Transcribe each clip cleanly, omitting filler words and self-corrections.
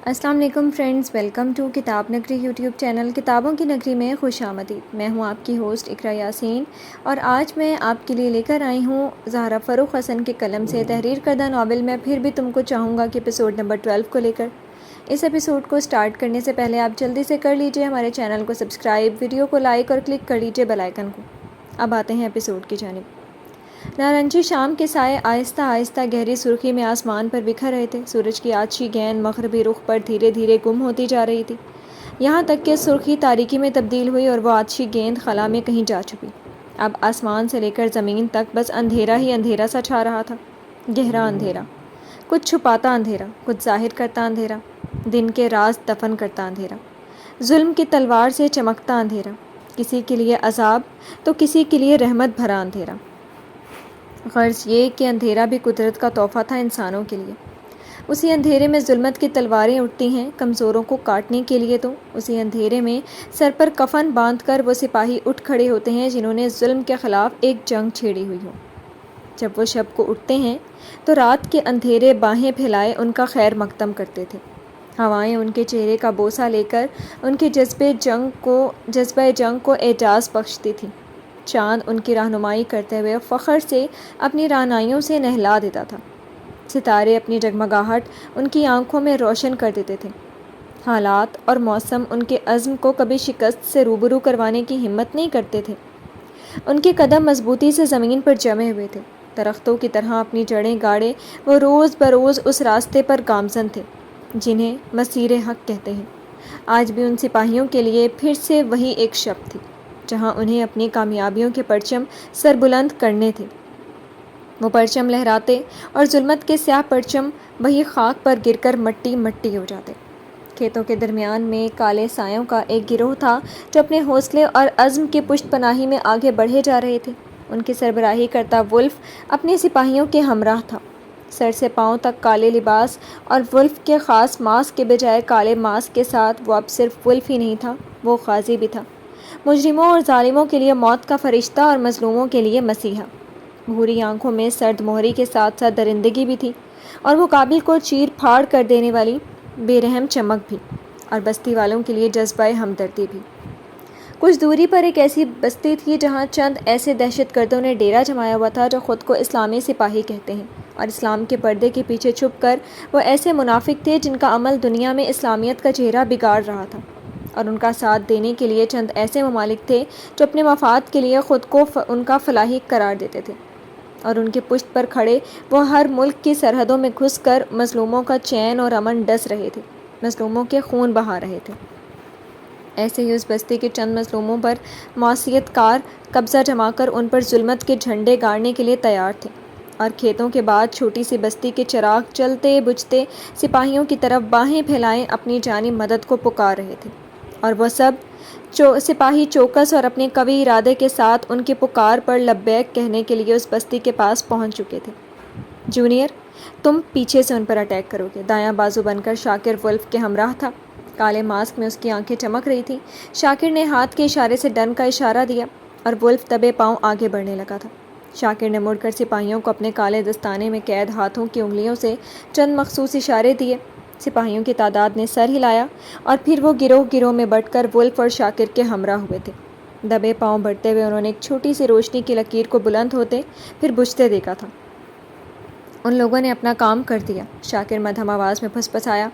السلام علیکم friends, welcome to کتاب نگری یوٹیوب چینل کتابوں کی نگری میں خوش آمدید۔ میں ہوں آپ کی ہوسٹ اقرا یاسین، اور آج میں آپ کے لیے لے کر آئی ہوں زہرا فروخ حسن کے قلم سے تحریر کردہ ناول میں پھر بھی تم کو چاہوں گا کہ ایپیسوڈ نمبر 12 کو لے کر۔ اس ایپیسوڈ کو سٹارٹ کرنے سے پہلے آپ جلدی سے کر لیجئے ہمارے چینل کو سبسکرائب، ویڈیو کو لائک اور کلک کر لیجئے بیل آئیکن کو۔ اب آتے ہیں ایپیسوڈ کی جانب۔ نارنجی شام کے سائے آہستہ آہستہ گہری سرخی میں آسمان پر بکھر رہے تھے۔ سورج کی آتشی گیند مغربی رخ پر دھیرے دھیرے گم ہوتی جا رہی تھی، یہاں تک کہ سرخی تاریکی میں تبدیل ہوئی اور وہ آتشی گیند خلا میں کہیں جا چھپی۔ اب آسمان سے لے کر زمین تک بس اندھیرا ہی اندھیرا سا چھا رہا تھا، گہرا اندھیرا، کچھ چھپاتا اندھیرا، کچھ ظاہر کرتا اندھیرا، دن کے راز دفن کرتا اندھیرا، ظلم کی تلوار سے چمکتا اندھیرا، کسی کے لیے عذاب تو کسی کے لیے رحمت بھرا اندھیرا۔ غرض یہ کہ اندھیرا بھی قدرت کا تحفہ تھا انسانوں کے لیے۔ اسی اندھیرے میں ظلمت کی تلواریں اٹھتی ہیں کمزوروں کو کاٹنے کے لیے، تو اسی اندھیرے میں سر پر کفن باندھ کر وہ سپاہی اٹھ کھڑے ہوتے ہیں جنہوں نے ظلم کے خلاف ایک جنگ چھیڑی ہوئی ہو۔ جب وہ شب کو اٹھتے ہیں تو رات کے اندھیرے باہیں پھیلائے ان کا خیر مقدم کرتے تھے۔ ہوائیں ان کے چہرے کا بوسہ لے کر ان کے جذبہ جنگ کو اعجاز بخشتی تھی۔ چاند ان کی رہنمائی کرتے ہوئے فخر سے اپنی رعنائیوں سے نہلا دیتا تھا۔ ستارے اپنی جگمگاہٹ ان کی آنکھوں میں روشن کر دیتے تھے۔ حالات اور موسم ان کے عزم کو کبھی شکست سے روبرو کروانے کی ہمت نہیں کرتے تھے۔ ان کے قدم مضبوطی سے زمین پر جمے ہوئے تھے، درختوں کی طرح اپنی جڑیں گاڑے وہ روز بروز اس راستے پر گامزن تھے جنہیں مسیر حق کہتے ہیں۔ آج بھی ان سپاہیوں کے لیے پھر سے وہی ایک شب تھی جہاں انہیں اپنی کامیابیوں کے پرچم سر بلند کرنے تھے۔ وہ پرچم لہراتے اور ظلمت کے سیاہ پرچم وہی خاک پر گر کر مٹی مٹی ہو جاتے۔ کھیتوں کے درمیان میں کالے سایوں کا ایک گروہ تھا جو اپنے حوصلے اور عزم کی پشت پناہی میں آگے بڑھے جا رہے تھے۔ ان کی سربراہی کرتا ولف اپنے سپاہیوں کے ہمراہ تھا، سر سے پاؤں تک کالے لباس اور ولف کے خاص ماسک کے بجائے کالے ماسک کے ساتھ وہ اب صرف ولف ہی نہیں تھا، وہ غازی بھی تھا، مجرموں اور ظالموں کے لیے موت کا فرشتہ اور مظلوموں کے لیے مسیحا۔ بھوری آنکھوں میں سرد مہری کے ساتھ ساتھ درندگی بھی تھی، اور وہ قابل کو چیر پھاڑ کر دینے والی بے رحم چمک بھی، اور بستی والوں کے لیے جذبہ ہمدردی بھی۔ کچھ دوری پر ایک ایسی بستی تھی جہاں چند ایسے دہشت گردوں نے ڈیرا جمایا ہوا تھا جو خود کو اسلامی سپاہی کہتے ہیں، اور اسلام کے پردے کے پیچھے چھپ کر وہ ایسے منافق تھے جن کا عمل دنیا میں اسلامیت کا چہرہ بگاڑ رہا تھا، اور ان کا ساتھ دینے کے لیے چند ایسے ممالک تھے جو اپنے مفاد کے لیے خود کو ان کا فلاحی قرار دیتے تھے، اور ان کے پشت پر کھڑے وہ ہر ملک کی سرحدوں میں گھس کر مظلوموں کا چین اور امن ڈس رہے تھے، مظلوموں کے خون بہا رہے تھے۔ ایسے ہی اس بستی کے چند مظلوموں پر معصیت کار قبضہ جما کر ان پر ظلمت کے جھنڈے گاڑنے کے لیے تیار تھے، اور کھیتوں کے بعد چھوٹی سی بستی کے چراغ چلتے بجھتے سپاہیوں کی طرف باہیں پھیلائے اپنی جانب مدد کو پکار رہے تھے، اور وہ سب سپاہی چوکس اور اپنے قوی ارادے کے ساتھ ان کی پکار پر لبیک کہنے کے لیے اس بستی کے پاس پہنچ چکے تھے۔ جونیئر، تم پیچھے سے ان پر اٹیک کرو گے، دایاں بازو بن کر شاکر ولف کے ہمراہ تھا۔ کالے ماسک میں اس کی آنکھیں چمک رہی تھیں۔ شاکر نے ہاتھ کے اشارے سے ڈن کا اشارہ دیا، اور ولف دبے پاؤں آگے بڑھنے لگا تھا۔ شاکر نے مڑ کر سپاہیوں کو اپنے کالے دستانے میں قید ہاتھوں کی انگلیوں سے چند مخصوص اشارے دیے۔ سپاہیوں کی تعداد نے سر ہلایا، اور پھر وہ گروہ گروہ میں بٹ کر ولف اور شاکر کے ہمراہ ہوئے تھے۔ دبے پاؤں بڑھتے ہوئے انہوں نے ایک چھوٹی سی روشنی کی لکیر کو بلند ہوتے پھر بجھتے دیکھا تھا۔ ان لوگوں نے اپنا کام کر دیا، شاکر مدھم آواز میں پھسپھسایا۔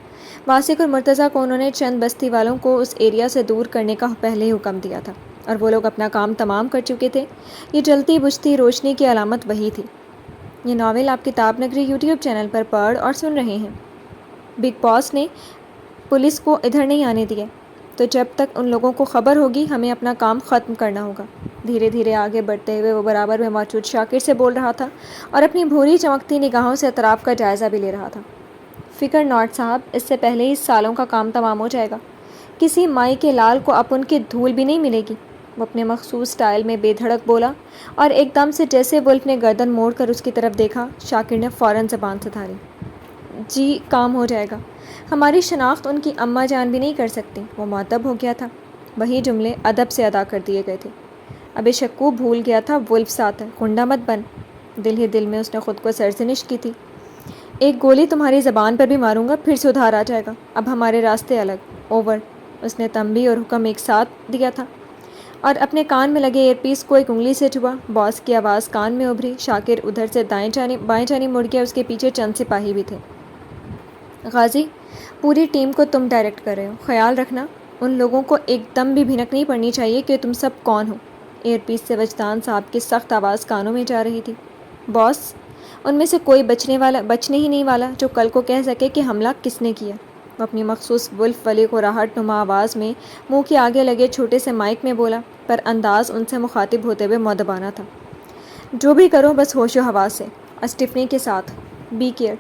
واسق اور مرتضیٰ کو انہوں نے چند بستی والوں کو اس ایریا سے دور کرنے کا پہلے ہی حکم دیا تھا، اور وہ لوگ اپنا کام تمام کر چکے تھے۔ یہ جلتی بجھتی روشنی کی علامت وہی تھی۔ یہ ناول آپ کتاب نگری یوٹیوب چینل پر پڑھ اور سن رہے ہیں۔ بگ باس نے پولیس کو ادھر نہیں آنے دیا، تو جب تک ان لوگوں کو خبر ہوگی ہمیں اپنا کام ختم کرنا ہوگا۔ دھیرے دھیرے آگے بڑھتے ہوئے وہ برابر میں موجود شاکر سے بول رہا تھا، اور اپنی بھوری چمکتی نگاہوں سے اطراف کا جائزہ بھی لے رہا تھا۔ فکر ناٹ صاحب، اس سے پہلے ہی سالوں کا کام تمام ہو جائے گا۔ کسی مائی کے لال کو اب ان کی دھول بھی نہیں ملے گی، وہ اپنے مخصوص سٹائل میں بے دھڑک بولا، اور ایک دم سے جیسے ولف نے گردن موڑ کر اس کی طرف دیکھا، شاکر نے فوراً زبان سدھاری۔ جی، کام ہو جائے گا، ہماری شناخت ان کی اماں جان بھی نہیں کر سکتی۔ وہ مؤدب ہو گیا تھا، وہی جملے ادب سے ادا کر دیے گئے تھے۔ ابے شکوب بھول گیا تھا ولف ساتھ ہے، غنڈہ مت بن۔ دل ہی دل میں اس نے خود کو سرزنش کی تھی، ایک گولی تمہاری زبان پر بھی ماروں گا، پھر سے ادھار آ جائے گا۔ اب ہمارے راستے الگ۔ اوور۔ اس نے تنبیہ اور حکم ایک ساتھ دیا تھا اور اپنے کان میں لگے ایئر پیس کو ایک انگلی سے چھوا۔ باس کی آواز کان میں ابھری۔ شاکر ادھر سے بائیں جانب مڑ گیا۔ اس کے پیچھے چند سپاہی بھی تھے۔ غازی، پوری ٹیم کو تم ڈائریکٹ کر رہے ہو، خیال رکھنا ان لوگوں کو ایک دم بھی بھنک نہیں پڑنی چاہیے کہ تم سب کون ہو۔ ایئر پیس سے وجدان صاحب کی سخت آواز کانوں میں جا رہی تھی۔ باس، ان میں سے کوئی بچنے ہی نہیں والا جو کل کو کہہ سکے کہ حملہ کس نے کیا۔ وہ اپنی مخصوص ولف ولی کو راہٹ نما آواز میں منہ کے آگے لگے چھوٹے سے مائک میں بولا، پر انداز ان سے مخاطب ہوتے ہوئے مؤدبانہ تھا۔ جو بھی کرو بس ہوش و حواس سے، اسٹیفنی کے ساتھ، بی کیئر۔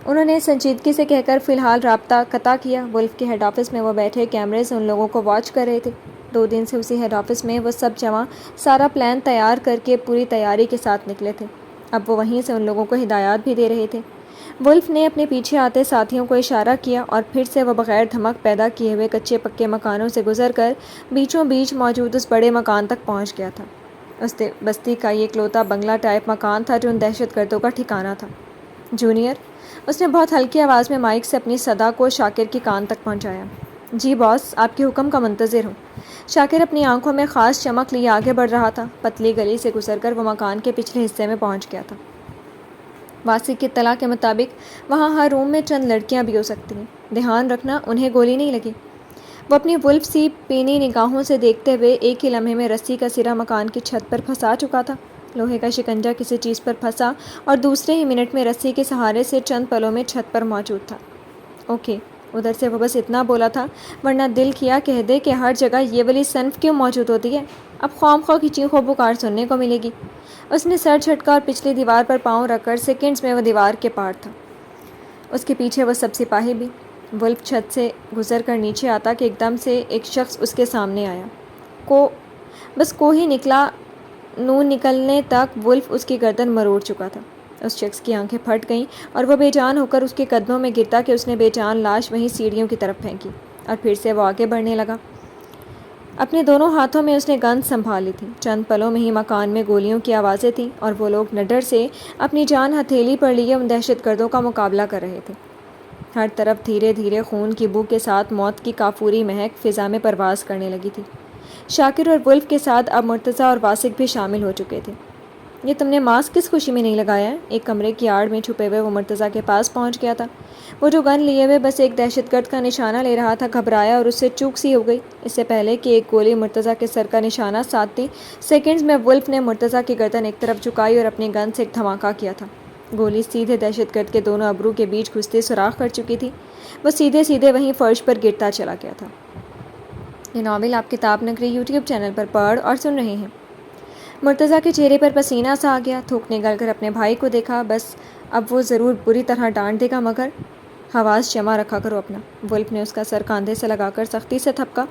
انہوں نے سنجیدگی سے کہہ کر فی الحال رابطہ قطع کیا۔ ولف کے ہیڈ آفس میں وہ بیٹھے کیمرے سے ان لوگوں کو واچ کر رہے تھے۔ 2 دن سے اسی ہیڈ آفس میں وہ سب جمع سارا پلان تیار کر کے پوری تیاری کے ساتھ نکلے تھے۔ اب وہ وہیں سے ان لوگوں کو ہدایات بھی دے رہے تھے۔ ولف نے اپنے پیچھے آتے ساتھیوں کو اشارہ کیا اور پھر سے وہ بغیر دھمک پیدا کیے ہوئے کچے پکے مکانوں سے گزر کر بیچوں بیچ موجود اس بڑے مکان تک پہنچ گیا تھا۔ اس بستی کا یہ اکلوتا بنگلہ ٹائپ مکان تھا جو ان دہشت گردوں کا ٹھکانہ تھا۔ جونیئر، اس نے بہت ہلکی آواز میں مائک سے اپنی صدا کو شاکر کی کان تک پہنچایا۔ جی باس، آپ کے حکم کا منتظر ہوں۔ شاکر اپنی آنکھوں میں خاص چمک لیے آگے بڑھ رہا تھا۔ پتلی گلی سے گزر کر وہ مکان کے پچھلے حصے میں پہنچ گیا تھا۔ واسق کی اطلاع کے مطابق وہاں ہر روم میں چند لڑکیاں بھی ہو سکتی ہیں۔ دھیان رکھنا انہیں گولی نہیں لگی۔ وہ اپنی ولف سی پینی نگاہوں سے دیکھتے ہوئے ایک ہی لمحے میں رسی کا سرا مکان کی چھت پر پھنسا چکا تھا۔ لوہے کا شکنجا کسی چیز پر پھنسا اور دوسرے ہی منٹ میں رسی کے سہارے سے چند پلوں میں چھت پر موجود تھا۔ اوکے، ادھر سے وہ بس اتنا بولا تھا، ورنہ دل کیا کہہ دے کہ ہر جگہ یہ والی صنف کیوں موجود ہوتی ہے، اب خواہ کی چیخ و پکار سننے کو ملے گی۔ اس نے سر جھٹکا اور پچھلی دیوار پر پاؤں رکھ کر سیکنڈز میں وہ دیوار کے پار تھا۔ اس کے پیچھے وہ سب سپاہی بھی۔ ولف چھت سے گزر کر نیچے آتا کہ ایک دم سے ایک شخص اس کے سامنے آیا۔ بس کوہی نکلنے تک ولف اس کی گردن مروڑ چکا تھا۔ اس شخص کی آنکھیں پھٹ گئیں اور وہ بے جان ہو کر اس کے قدموں میں گرتا کہ اس نے بے جان لاش وہیں سیڑھیوں کی طرف پھینکی اور پھر سے وہ آگے بڑھنے لگا۔ اپنے دونوں ہاتھوں میں اس نے گن سنبھالی تھی۔ چند پلوں میں ہی مکان میں گولیوں کی آوازیں تھیں اور وہ لوگ نڈر سے اپنی جان ہتھیلی پر لیے ان دہشت گردوں کا مقابلہ کر رہے تھے۔ ہر طرف دھیرے دھیرے خون کی بو کے ساتھ موت کی کافوری مہک فضا میں پرواز کرنے لگی تھی۔ شاکر اور ولف کے ساتھ اب مرتضیٰ اور واسق بھی شامل ہو چکے تھے۔ یہ تم نے ماسک کس خوشی میں نہیں لگایا ہے؟ ایک کمرے کی آڑ میں چھپے ہوئے وہ مرتضیٰ کے پاس پہنچ گیا تھا۔ وہ جو گن لیے ہوئے بس ایک دہشت گرد کا نشانہ لے رہا تھا گھبرایا اور اس سے چوک سی ہو گئی۔ اس سے پہلے کہ ایک گولی مرتضیٰ کے سر کا نشانہ سادھتی، سیکنڈز میں ولف نے مرتضیٰ کی گردن ایک طرف جھکائی اور اپنی گن سے ایک دھماکہ کیا تھا۔ گولی سیدھے دہشت گرد کے دونوں ابرو کے بیچ گھستے سوراخ کر چکی تھی۔ وہ سیدھے وہیں فرش پر گرتا چلا گیا تھا۔ یہ ناول آپ کتاب نگری یوٹیوب چینل پر پڑھ اور سن رہے ہیں۔ مرتضیٰ کے چہرے پر پسینہ سا آ گیا۔ تھوک نگل کر اپنے بھائی کو دیکھا۔ بس اب وہ ضرور بری طرح ڈانٹ دے گا، مگر حواس جمع رکھا کرو اپنا۔ ولف نے اس کا سر کاندھے سے لگا کر سختی سے تھپکا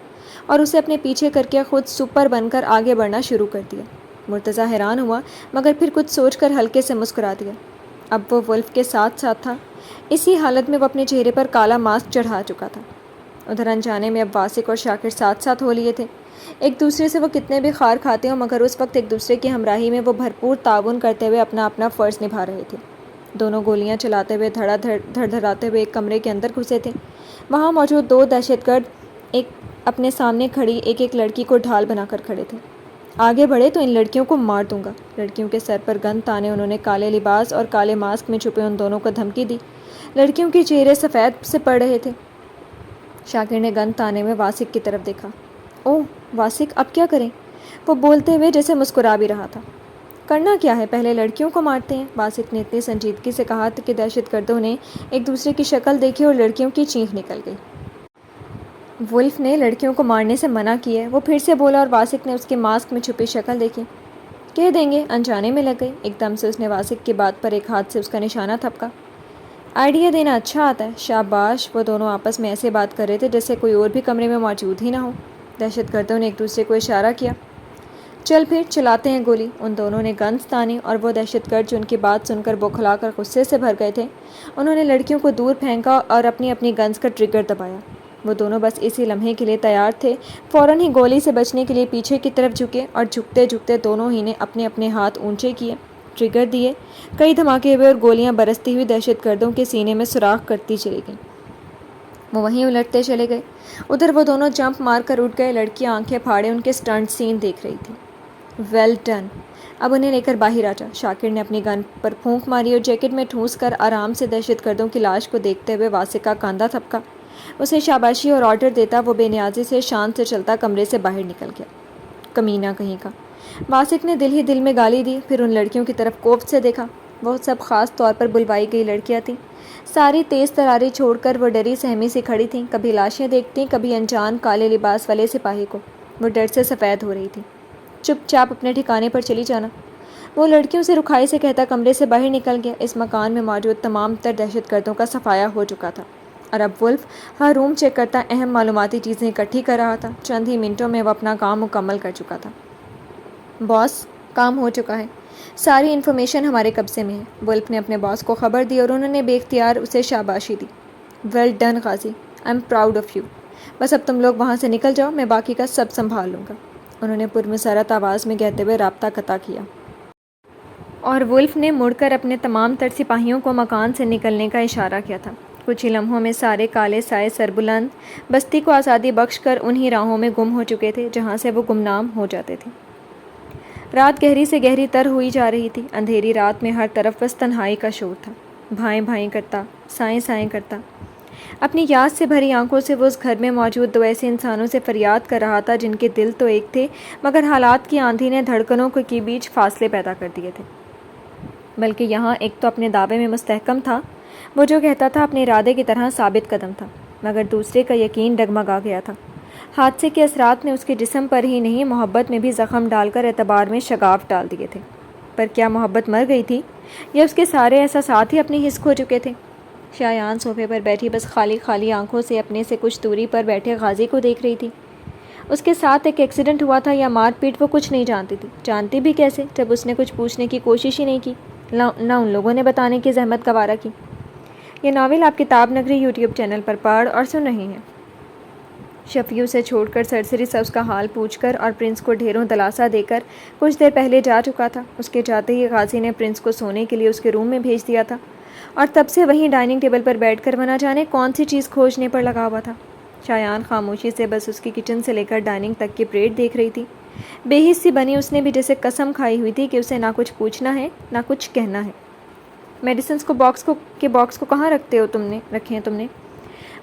اور اسے اپنے پیچھے کر کے خود سپر بن کر آگے بڑھنا شروع کر دیا۔ مرتضیٰ حیران ہوا مگر پھر کچھ سوچ کر ہلکے سے مسکرا دیا۔ اب وہ ولف کے ساتھ تھا۔ اسی حالت میں وہ اپنے چہرے پر کالا ماسک چڑھا چکا تھا۔ ادھر انجانے میں اب واسق اور شاکر ساتھ ہو لیے تھے۔ ایک دوسرے سے وہ کتنے بھی خار کھاتے ہوں مگر اس وقت ایک دوسرے کی ہمراہی میں وہ بھرپور تعاون کرتے ہوئے اپنا فرض نبھا رہے تھے۔ دونوں گولیاں چلاتے ہوئے دھڑ دھڑاتے ہوئے ایک کمرے کے اندر گھسے تھے۔ وہاں موجود 2 دہشت گرد اپنے سامنے کھڑی ایک لڑکی کو ڈھال بنا کر کھڑے تھے۔ آگے بڑھے تو ان لڑکیوں کو مار دوں گا۔ لڑکیوں کے سر پر گن تانے انہوں نے کالے لباس اور کالے ماسک میں چھپے ان دونوں کو دھمکی دی۔ لڑکیوں کے چہرے سفید سے پڑ رہے تھے۔ شاکر نے گن تانے میں واسق کی طرف دیکھا۔ اوہ واسق، اب کیا کریں؟ وہ بولتے ہوئے جیسے مسکرا بھی رہا تھا۔ کرنا کیا ہے، پہلے لڑکیوں کو مارتے ہیں، واسق نے اتنی سنجیدگی سے کہا کہ دہشت گردوں نے ایک دوسرے کی شکل دیکھی اور لڑکیوں کی چینخ نکل گئی۔ ولف نے لڑکیوں کو مارنے سے منع کیا ہے، وہ پھر سے بولا اور واسق نے اس کے ماسک میں چھپی شکل دیکھی۔ کہہ دیں گے، انجانے میں لگ گئی۔ ایک دم سے اس نے واسق کی بات پر ایک ہاتھ سے اس کا نشانہ تھپکا۔ آئیڈیا دینا اچھا آتا ہے، شاباش۔ وہ دونوں آپس میں ایسے بات کر رہے تھے جیسے کوئی اور بھی کمرے میں موجود ہی نہ ہو۔ دہشت گردوں نے ایک دوسرے کو اشارہ کیا۔ چل پھر چلاتے ہیں گولی۔ ان دونوں نے گنز تانے اور وہ دہشت گرد جو ان کی بات سن کر بوکھلا کر غصے سے بھر گئے تھے، انہوں نے لڑکیوں کو دور پھینکا اور اپنی گنز کا ٹریگر دبایا۔ وہ دونوں بس اسی لمحے کے لیے تیار تھے۔ فوراً ہی گولی سے بچنے کے لیے پیچھے کی طرف جھکے اور جھکتے دونوں ہی نے اپنے ہاتھ اونچے کیے۔ ٹریگر دیے، کئی دھماکے ہوئے اور گولیاں برستی ہوئی دہشت گردوں کے سینے میں سوراخ کرتی چلی گئیں۔ وہ وہیں الٹتے چلے گئے۔ ادھر وہ دونوں جمپ مار کر اٹھ گئے۔ لڑکیاں آنکھیں پھاڑے ان کے سٹنٹ سین دیکھ رہی تھی۔ ویل ڈن، اب انہیں لے کر باہر آ جا۔ شاکر نے اپنی گن پر پھونک ماری اور جیکٹ میں ٹھونس کر آرام سے دہشت گردوں کی لاش کو دیکھتے ہوئے واسق کا کاندھا تھپکا۔ اسے شاباشی اور آرڈر دیتا وہ بے نیازی سے شان سے چلتا کمرے سے باہر نکل گیا۔ کمینہ کہیں کا، واسق نے دل ہی دل میں گالی دی، پھر ان لڑکیوں کی طرف کوفت سے دیکھا۔ وہ سب خاص طور پر بلوائی گئی لڑکیاں تھیں۔ ساری تیز تراری چھوڑ کر وہ ڈری سہمی سی کھڑی تھیں، کبھی لاشیں دیکھتیں، کبھی انجان کالے لباس والے سپاہی کو۔ وہ ڈر سے سفید ہو رہی تھی۔ چپ چاپ اپنے ٹھکانے پر چلی جانا، وہ لڑکیوں سے رکھائی سے کہتا کمرے سے باہر نکل گیا۔ اس مکان میں موجود تمام تر دہشت گردوں کا صفایا ہو چکا تھا اور اب ولف ہر روم چیک کرتا اہم معلوماتی چیزیں اکٹھی کر رہا تھا۔ چند ہی منٹوں میں وہ اپنا کام مکمل کر چکا تھا۔ باس، کام ہو چکا ہے، ساری انفارمیشن ہمارے قبضے میں ہے، ولف نے اپنے باس کو خبر دی اور انہوں نے بے اختیار اسے شاباشی دی۔ Well done Ghazi, I am proud of you. بس اب تم لوگ وہاں سے نکل جاؤ، میں باقی کا سب سنبھال لوں گا، انہوں نے پرمسرت آواز میں کہتے ہوئے رابطہ قطع کیا۔ اور ولف نے مڑ کر اپنے تمام تر سپاہیوں کو مکان سے نکلنے کا اشارہ کیا تھا۔ کچھ ہی لمحوں میں سارے کالے سائے سربلند بستی کو آزادی بخش کر انہی راہوں میں گم ہو چکے تھے جہاں سے وہ گمنام ہو جاتے تھے۔ رات گہری سے گہری تر ہوئی جا رہی تھی۔ اندھیری رات میں ہر طرف بس تنہائی کا شور تھا، بھائیں بھائیں کرتا، سائیں سائیں کرتا۔ اپنی یاد سے بھری آنکھوں سے وہ اس گھر میں موجود دو ایسے انسانوں سے فریاد کر رہا تھا جن کے دل تو ایک تھے، مگر حالات کی آندھی نے دھڑکنوں کے بیچ فاصلے پیدا کر دیے تھے۔ بلکہ یہاں ایک تو اپنے دعوے میں مستحکم تھا، وہ جو کہتا تھا اپنے ارادے کی طرح ثابت قدم تھا، مگر دوسرے کا یقین ڈگمگا گیا تھا۔ حادثے کے اثرات نے اس کے جسم پر ہی نہیں، محبت میں بھی زخم ڈال کر اعتبار میں شگاف ڈال دیے تھے۔ پر کیا محبت مر گئی تھی یا اس کے سارے احساسات ہی اپنی حس کھو چکے تھے؟ شایان صوفے پر بیٹھی بس خالی خالی آنکھوں سے اپنے سے کچھ دوری پر بیٹھے غازی کو دیکھ رہی تھی۔ اس کے ساتھ ایک ایکسیڈنٹ ہوا تھا یا مار پیٹ، وہ کچھ نہیں جانتی تھی۔ جانتی بھی کیسے جب اس نے کچھ پوچھنے کی کوشش ہی نہیں کی، نہ ان لوگوں نے بتانے کی زحمت گوارا کی۔ یہ ناول آپ کتاب نگری یوٹیوب چینل پر پڑھ اور سن رہی ہیں۔ شفیع سے چھوڑ کر سرسری سے اس کا حال پوچھ کر اور پرنس کو ڈھیروں دلاسا دے کر کچھ دیر پہلے جا چکا تھا۔ اس کے جاتے ہی غازی نے پرنس کو سونے کے لیے اس کے روم میں بھیج دیا تھا اور تب سے وہیں ڈائننگ ٹیبل پر بیٹھ کر وہ نہ جانے کون سی چیز کھوجنے پر لگا ہوا تھا۔ شایان خاموشی سے بس اس کی کچن سے لے کر ڈائننگ تک کی پریڈ دیکھ رہی تھی۔ بے حس سی بنی اس نے بھی جیسے قسم کھائی ہوئی تھی کہ اسے نہ کچھ پوچھنا ہے نہ کچھ کہنا ہے۔ میڈیسنز کو باکس کو کہاں رکھے ہیں تم نے؟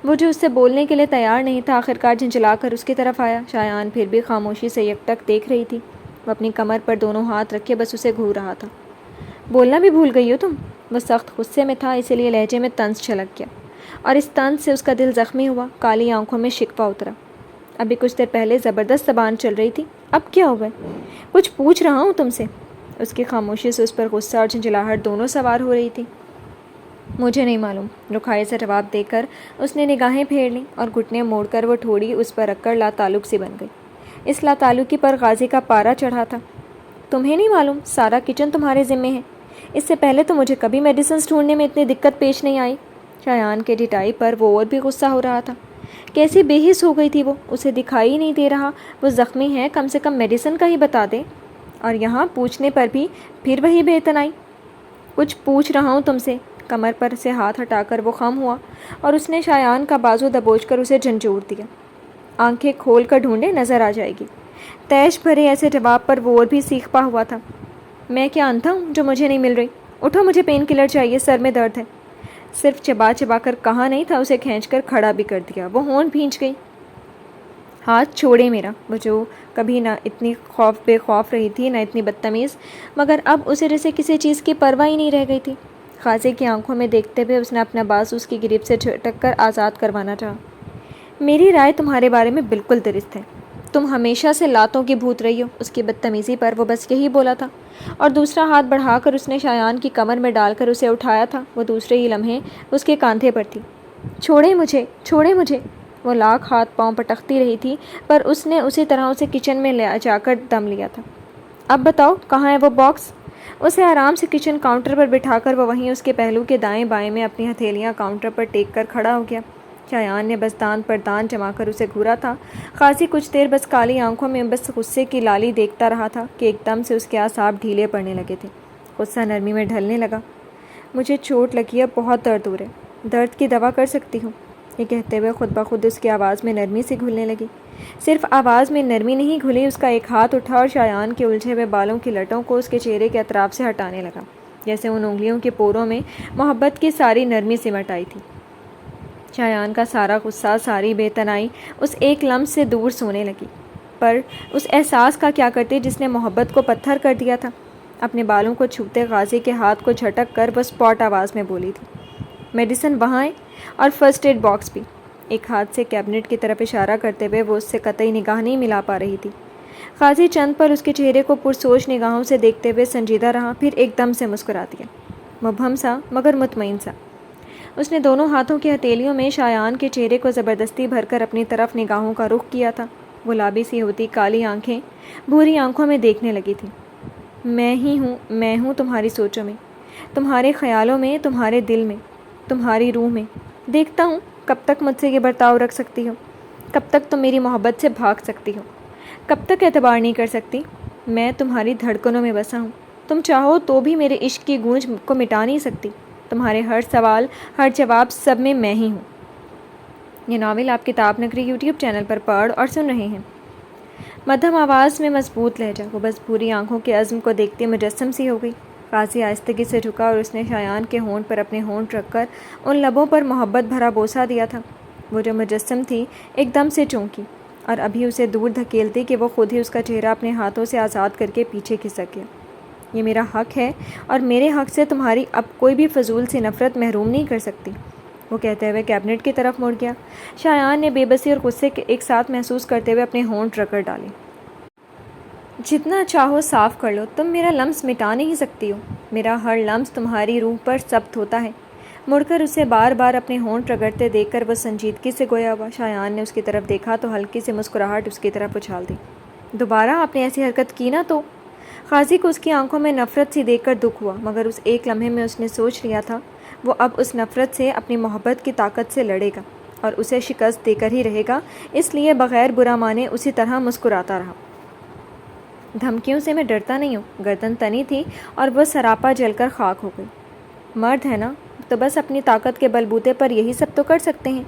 وہ جو اس سے بولنے کے لیے تیار نہیں تھا آخرکار جھنجھلا کر اس کی طرف آیا۔ شایان پھر بھی خاموشی سے یکٹک دیکھ رہی تھی۔ وہ اپنی کمر پر دونوں ہاتھ رکھے بس اسے گھور رہا تھا۔ بولنا بھی بھول گئی ہو تم؟ وہ سخت غصے میں تھا، اسی لیے لہجے میں طنز چھلک گیا اور اس طنز سے اس کا دل زخمی ہوا۔ کالی آنکھوں میں شکوہ اترا۔ ابھی کچھ دیر پہلے زبردست زبان چل رہی تھی، اب کیا ہو گئے؟ کچھ پوچھ رہا ہوں تم سے۔ اس کی خاموشی سے اس پر غصہ اور جھنجھلاہٹ دونوں سوار ہو رہی تھی۔ مجھے نہیں معلوم، رکھائی سے جواب دے کر اس نے نگاہیں پھیر لیں اور گھٹنے موڑ کر وہ ٹھوڑی اس پر رکھ کر لا تعلق سی بن گئی۔ اس لا تعلقی پر غازی کا پارا چڑھا تھا۔ تمہیں نہیں معلوم سارا کچن تمہارے ذمے ہے؟ اس سے پہلے تو مجھے کبھی میڈیسنز ڈھونڈنے میں اتنی دقت پیش نہیں آئی۔ شایان کے ڈٹائی پر وہ اور بھی غصہ ہو رہا تھا۔ کیسی بے حس ہو گئی تھی وہ، اسے دکھائی نہیں دے رہا وہ زخمی ہے، کم سے کم میڈیسن کا ہی بتا دے، اور یہاں پوچھنے پر بھی پھر وہی بے اعتنائی۔ کچھ پوچھ رہا ہوں تم سے۔ کمر پر سے ہاتھ ہٹا کر وہ خم ہوا اور اس نے شایان کا بازو دبوچ کر اسے جھنجھوڑ دیا۔ آنکھیں کھول کر ڈھونڈے نظر آ جائے گی۔ تیش بھرے ایسے جواب پر وہ اور بھی سیخ پا ہوا تھا۔ میں کیا اندھا ہوں جو مجھے نہیں مل رہی؟ اٹھو، مجھے پین کلر چاہیے، سر میں درد ہے۔ صرف چبا چبا کر کہا نہیں تھا، اسے کھینچ کر کھڑا بھی کر دیا۔ وہ ہون بھینچ گئی۔ ہاتھ چھوڑے میرا۔ وہ جو کبھی نہ اتنی بے خوف رہی تھی نہ اتنی بدتمیز، مگر اب اسے جیسے کسی چیز کی پرواہ ہی نہیں رہ گئی تھی۔ غازی کی آنکھوں میں دیکھتے ہوئے اس نے اپنا بازو اس کی گریب سے جھٹک کر آزاد کروانا چاہا۔ میری رائے تمہارے بارے میں بالکل درست ہے، تم ہمیشہ سے لاتوں کی بھوت رہی ہو۔ اس کی بدتمیزی پر وہ بس یہی بولا تھا اور دوسرا ہاتھ بڑھا کر اس نے شایان کی کمر میں ڈال کر اسے اٹھایا تھا۔ وہ دوسرے ہی لمحے اس کے کاندھے پر تھی۔ چھوڑے مجھے، چھوڑے مجھے۔ وہ لاکھ ہاتھ پاؤں پٹکتی رہی تھی پر اس نے اسی طرح اسے کچن میں لے جا کر دم لیا تھا۔ اب بتاؤ کہاں ہے وہ باکس؟ اسے آرام سے کچن کاؤنٹر پر بٹھا کر وہ وہیں اس کے پہلو کے دائیں بائیں میں اپنی ہتھیلیاں کاؤنٹر پر ٹیک کر کھڑا ہو گیا۔ شایان نے بس دان پر دان جما کر اسے گھورا تھا۔ غازی کچھ دیر بس کالی آنکھوں میں بس غصے کی لالی دیکھتا رہا تھا کہ ایک دم سے اس کے اعصاب ڈھیلے پڑنے لگے تھے۔ غصہ نرمی میں ڈھلنے لگا۔ مجھے چوٹ لگی ہے، بہت درد ہو رہا ہے، درد کی دوا کر سکتی ہوں؟ یہ کہتے ہوئے خود بخود اس کی آواز میں نرمی سے گھلنے لگی۔ صرف آواز میں نرمی نہیں گھلی، اس کا ایک ہاتھ اٹھا اور شایان کے الجھے ہوئے بالوں کی لٹوں کو اس کے چہرے کے اطراف سے ہٹانے لگا، جیسے ان انگلیوں کے پوروں میں محبت کی ساری نرمی سمٹ آئی تھی۔ شایان کا سارا غصہ، ساری بے تنائی اس ایک لمس سے دور سونے لگی۔ پر اس احساس کا کیا کرتی جس نے محبت کو پتھر کر دیا تھا؟ اپنے بالوں کو چھوتے غازی کے ہاتھ کو جھٹک کر وہ اسپاٹ آواز میں بولی تھی، میڈیسن وہاں ہے، اور فرسٹ ایڈ باکس بھی۔ ایک ہاتھ سے کیبنٹ کی طرف اشارہ کرتے ہوئے وہ اس سے قطعی نگاہ نہیں ملا پا رہی تھی۔ غازی چند پر اس کے چہرے کو پرسوچ نگاہوں سے دیکھتے ہوئے سنجیدہ رہا، پھر ایک دم سے مسکرا دیا، مبہم سا مگر مطمئن سا۔ اس نے دونوں ہاتھوں کی ہتھیلیوں میں شایان کے چہرے کو زبردستی بھر کر اپنی طرف نگاہوں کا رخ کیا تھا۔ گلابی سی ہوتی کالی آنکھیں بھوری آنکھوں میں دیکھنے لگی تھی۔ میں ہوں تمہاری سوچوں میں، تمہارے خیالوں میں، تمہارے دل میں، تمہاری روح میں۔ دیکھتا ہوں کب تک مجھ سے یہ برتاؤ رکھ سکتی ہو، کب تک تم میری محبت سے بھاگ سکتی ہو، کب تک اعتبار نہیں کر سکتی۔ میں تمہاری دھڑکنوں میں بسا ہوں، تم چاہو تو بھی میرے عشق کی گونج کو مٹا نہیں سکتی۔ تمہارے ہر سوال، ہر جواب، سب میں ہی ہوں۔ یہ ناول آپ کتاب نگری یوٹیوب چینل پر پڑھ اور سن رہے ہیں۔ مدھم آواز میں مضبوط لہجہ، وہ بس بھوری آنکھوں کے عزم کو دیکھتے مجسم سی ہو گئی۔ غازی آہستگی سے جھکا اور اس نے شایان کے ہونٹ پر اپنے ہونٹ رکھ کر ان لبوں پر محبت بھرا بوسہ دیا تھا۔ وہ جو مجسم تھی ایک دم سے چونکی اور ابھی اسے دور دھکیلتی کہ وہ خود ہی اس کا چہرہ اپنے ہاتھوں سے آزاد کر کے پیچھے کھسک گیا۔ یہ میرا حق ہے اور میرے حق سے تمہاری اب کوئی بھی فضول سی نفرت محروم نہیں کر سکتی، وہ کہتے ہوئے کیبنٹ کی طرف مڑ گیا۔ شایان نے بے بسی اور غصے کے ایک ساتھ محسوس کرتے ہوئے اپنے ہونٹ رگڑ ڈالے۔ جتنا چاہو صاف کر لو، تم میرا لمس مٹا نہیں سکتی ہو، میرا ہر لمس تمہاری روح پر ثبت ہوتا ہے۔ مڑ کر اسے بار بار اپنے ہونٹ رگڑتے دیکھ کر وہ سنجیدگی سے گویا ہوا۔ شایان نے اس کی طرف دیکھا تو ہلکی سی مسکراہٹ اس کی طرف اچھال دی۔ دوبارہ آپ نے ایسی حرکت کی نا تو؟ غازی کو اس کی آنکھوں میں نفرت سی دیکھ کر دکھ ہوا، مگر اس ایک لمحے میں اس نے سوچ لیا تھا وہ اب اس نفرت سے اپنی محبت کی طاقت سے لڑے گا اور اسے شکست دے کر ہی رہے گا، اس لیے بغیر برا مانے اسی طرح مسکراتا رہا۔ دھمکیوں سے میں ڈرتا نہیں ہوں۔ گردن تنی تھی اور وہ سراپا جل کر خاک ہو گئی۔ مرد ہے نا تو بس اپنی طاقت کے بلبوتے پر یہی سب تو کر سکتے ہیں۔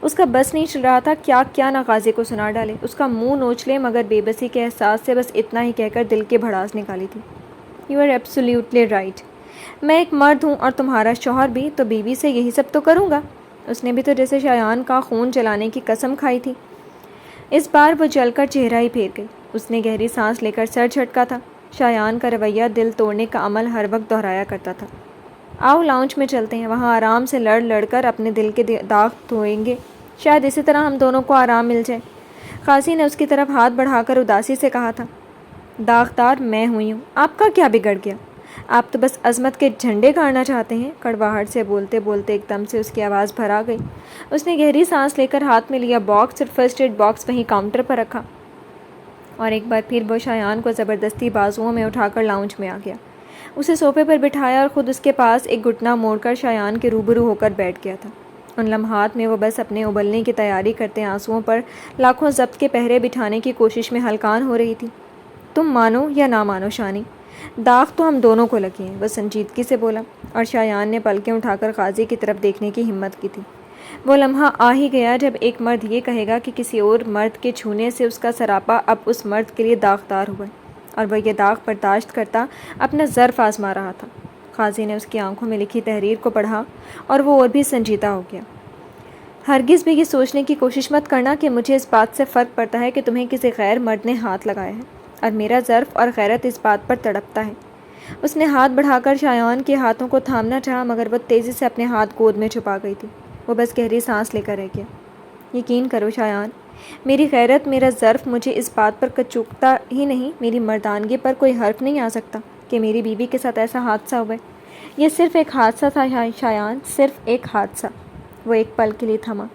اس کا بس نہیں چل رہا تھا کیا نہ غازی کو سنا ڈالے، اس کا منہ نوچ لے، مگر بے بسی کے احساس سے بس اتنا ہی کہہ کر دل کی بھڑاس نکالی تھی۔ یو آر ایبسولیوٹلی رائٹ، میں ایک مرد ہوں اور تمہارا شوہر بھی، تو بیوی سے یہی سب تو کروں گا۔ اس نے بھی تو جیسے شایان کا خون جلانے کی قسم کھائی تھی۔ اس بار وہ جل کر چہرہ ہی پھیر گئی۔ اس نے گہری سانس لے کر سر جھٹکا تھا۔ شایان کا رویہ دل توڑنے کا عمل ہر وقت دہرایا کرتا تھا۔ آؤ لاؤنج میں چلتے ہیں، وہاں آرام سے لڑ کر اپنے دل کے داغ دھوئیں گے، شاید اسی طرح ہم دونوں کو آرام مل جائے۔ غازی نے اس کی طرف ہاتھ بڑھا کر اداسی سے کہا تھا۔ داغدار میں ہوئی ہوں، آپ کا کیا بگڑ گیا؟ آپ تو بس عظمت کے جھنڈے گاڑنا چاہتے ہیں۔ کڑواہٹ سے بولتے بولتے ایک دم سے اس کی آواز بھر آ گئی۔ اس نے گہری سانس لے کر ہاتھ میں لیا باکس اور فرسٹ ایڈ باکس وہیں کاؤنٹر پر رکھا، اور ایک بار پھر وہ شایان کو زبردستی بازوؤں میں اٹھا کر لاؤنج میں آ گیا۔ اسے صوفے پر بٹھایا اور خود اس کے پاس ایک گھٹنا موڑ کر شایان کے روبرو ہو کر بیٹھ گیا تھا۔ ان لمحات میں وہ بس اپنے ابلنے کی تیاری کرتے آنسوؤں پر لاکھوں ضبط کے پہرے بٹھانے کی کوشش میں ہلکان ہو رہی تھی۔ تم مانو یا نہ مانو شانی، داغ تو ہم دونوں کو لگے ہیں، وہ سنجیدگی سے بولا، اور شایان نے پلکیں اٹھا کر غازی کی طرف دیکھنے کی ہمت کی تھی۔ وہ لمحہ آ ہی گیا جب ایک مرد یہ کہے گا کہ کسی اور مرد کے چھونے سے اس کا سراپا اب اس مرد کے لیے داغدار ہوا ہے، اور وہ یہ داغ برداشت کرتا اپنا ظرف آزما رہا تھا۔ غازی نے اس کی آنکھوں میں لکھی تحریر کو پڑھا اور وہ اور بھی سنجیدہ ہو گیا۔ ہرگز بھی یہ سوچنے کی کوشش مت کرنا کہ مجھے اس بات سے فرق پڑتا ہے کہ تمہیں کسی غیر مرد نے ہاتھ لگایا ہے، اور میرا ظرف اور غیرت اس بات پر تڑپتا ہے۔ اس نے ہاتھ بڑھا کر شایان کے ہاتھوں کو تھامنا چاہا، مگر وہ تیزی سے اپنے ہاتھ گود میں چھپا گئی تھی۔ وہ بس گہری سانس لے کر رہ گیا۔ یقین کرو شایان، میری غیرت، میرا ظرف مجھے اس بات پر چوکتا ہی نہیں، میری مردانگی پر کوئی حرف نہیں آ سکتا کہ میری بیوی کے ساتھ ایسا حادثہ ہوا ہے۔ یہ صرف ایک حادثہ تھا شایان، صرف ایک حادثہ۔ وہ ایک پل کے لیے تھما۔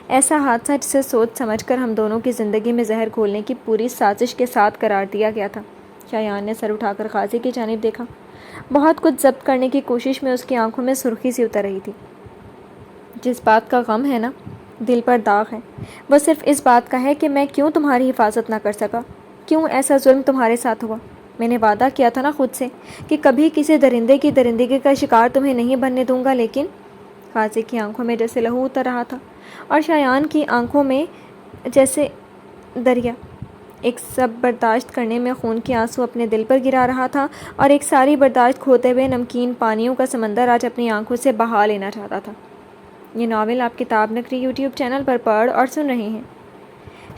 ایسا حادثہ جسے سوچ سمجھ کر ہم دونوں کی زندگی میں زہر گھولنے کی پوری سازش کے ساتھ قرار دیا گیا تھا۔ شایان نے سر اٹھا کر غازی کی جانب دیکھا۔ بہت کچھ ضبط کرنے کی کوشش میں اس کی آنکھوں میں سرخی سی اتر رہی تھی۔ جس بات کا غم ہے نا، دل پر داغ ہے، وہ صرف اس بات کا ہے کہ میں کیوں تمہاری حفاظت نہ کر سکا، کیوں ایسا ظلم تمہارے ساتھ ہوا۔ میں نے وعدہ کیا تھا نا خود سے کہ کبھی کسی درندے کی درندگی کا شکار تمہیں نہیں بننے دوں گا، لیکن قاضی کی آنکھوں میں جیسے لہو اتر رہا تھا اور شایان کی آنکھوں میں جیسے دریا۔ ایک سب برداشت کرنے میں خون کے آنسو اپنے دل پر گرا رہا تھا اور ایک ساری برداشت کھوتے ہوئے نمکین پانیوں کا سمندر آج اپنی آنکھوں سے بہا لینا چاہتا تھا۔ یہ ناول آپ کتاب نگری یوٹیوب چینل پر پڑھ اور سن رہے ہیں۔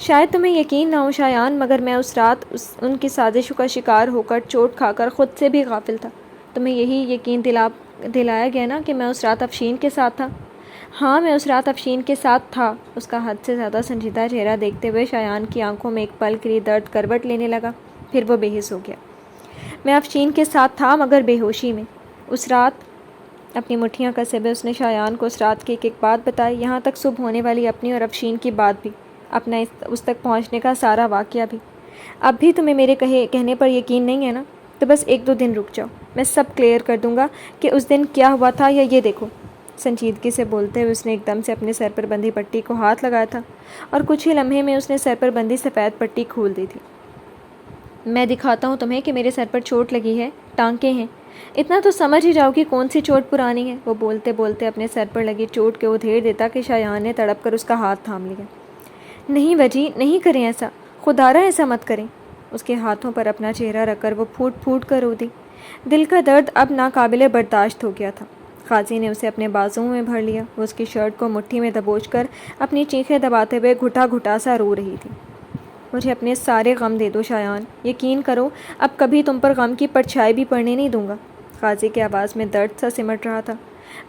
شاید تمہیں یقین نہ ہو شایان، مگر میں اس رات ان کی سازشوں کا شکار ہو کر چوٹ کھا کر خود سے بھی غافل تھا۔ تمہیں یہی یقین دلایا گیا نا کہ میں اس رات افشین کے ساتھ تھا؟ ہاں، میں اس رات افشین کے ساتھ تھا۔ اس کا حد سے زیادہ سنجیدہ چہرہ دیکھتے ہوئے شایان کی آنکھوں میں ایک پل کے لیے درد کروٹ لینے لگا، پھر وہ بے حس ہو گیا۔ میں افشین کے ساتھ تھا، مگر بے ہوشی میں۔ اس رات اپنی مٹھیاں کسے ہوئے اس نے شایان کو اس رات کی ایک بات بتائی، یہاں تک صبح ہونے والی اپنی اور افشین کی بات بھی، اپنا اس تک پہنچنے کا سارا واقعہ بھی۔ اب بھی تمہیں میرے کہنے پر یقین نہیں ہے نا؟ تو بس 1-2 دن رک جاؤ، میں سب کلیئر کر دوں گا کہ اس دن کیا ہوا تھا۔ یا یہ دیکھو، سنجیدگی سے بولتے ہوئے اس نے ایک دم سے اپنے سر پر بندھی پٹی کو ہاتھ لگایا تھا اور کچھ ہی لمحے میں اس نے سر پر بندھی سفید پٹی کھول دی تھی۔ میں دکھاتا ہوں تمہیں کہ میرے سر پر چوٹ لگی ہے، ٹانکے ہیں، اتنا تو سمجھ ہی جاؤ کہ کون سی چوٹ پرانی ہے۔ وہ بولتے بولتے اپنے سر پر لگی چوٹ کے ادھیڑ دیتا کہ شایان نے تڑپ کر اس کا ہاتھ تھام لیا۔ نہیں وجی، نہیں کریں ایسا، خدا را ایسا مت کریں۔ اس کے ہاتھوں پر اپنا چہرہ رکھ کر وہ پھوٹ پھوٹ کر رو دی۔ دل کا درد اب ناقابل برداشت ہو گیا تھا۔ قاضی نے اسے اپنے بازوؤں میں بھر لیا۔ وہ اس کی شرٹ کو مٹھی میں دبوچ کر اپنی چیخیں دباتے ہوئے گھٹا گھٹا سا رو رہی تھی۔ مجھے اپنے سارے غم دے دو شایان، یقین کرو اب کبھی تم پر غم کی پرچھائی بھی پڑنے نہیں دوں گا۔ قاضی کی آواز میں درد سا سمٹ رہا تھا۔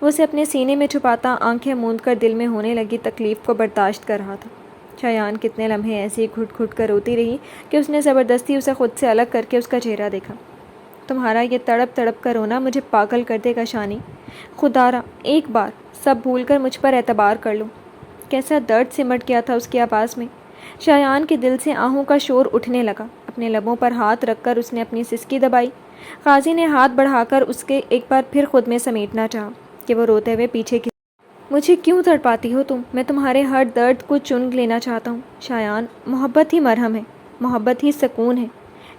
وہ اسے اپنے سینے میں چھپاتا آنکھیں موند کر دل میں ہونے لگی تکلیف کو برداشت کر رہا تھا۔ شایان کتنے لمحے ایسے ہی گھٹ گھٹ کر روتی رہی کہ اس نے زبردستی اسے خود سے الگ کر کے اس کا چہرہ دیکھا۔ تمہارا یہ تڑپ تڑپ کر رونا مجھے پاگل کر دے گا شانی، خدا را ایک بار سب بھول کر مجھ پر اعتبار کر لو۔ کیسا درد سمٹ گیا تھا اس کی آواز میں۔ شایان کے دل سے آہوں کا شور اٹھنے لگا۔ اپنے لبوں پر ہاتھ رکھ کر اس نے اپنی سسکی دبائی۔ قاضی نے ہاتھ بڑھا کر اس کے ایک بار پھر خود میں سمیٹنا چاہا کہ وہ روتے ہوئے پیچھے کی مجھے کیوں تڑپاتی ہو تم؟ میں تمہارے ہر درد کو چن لینا چاہتا ہوں شایان، محبت ہی مرہم ہے، محبت ہی سکون ہے،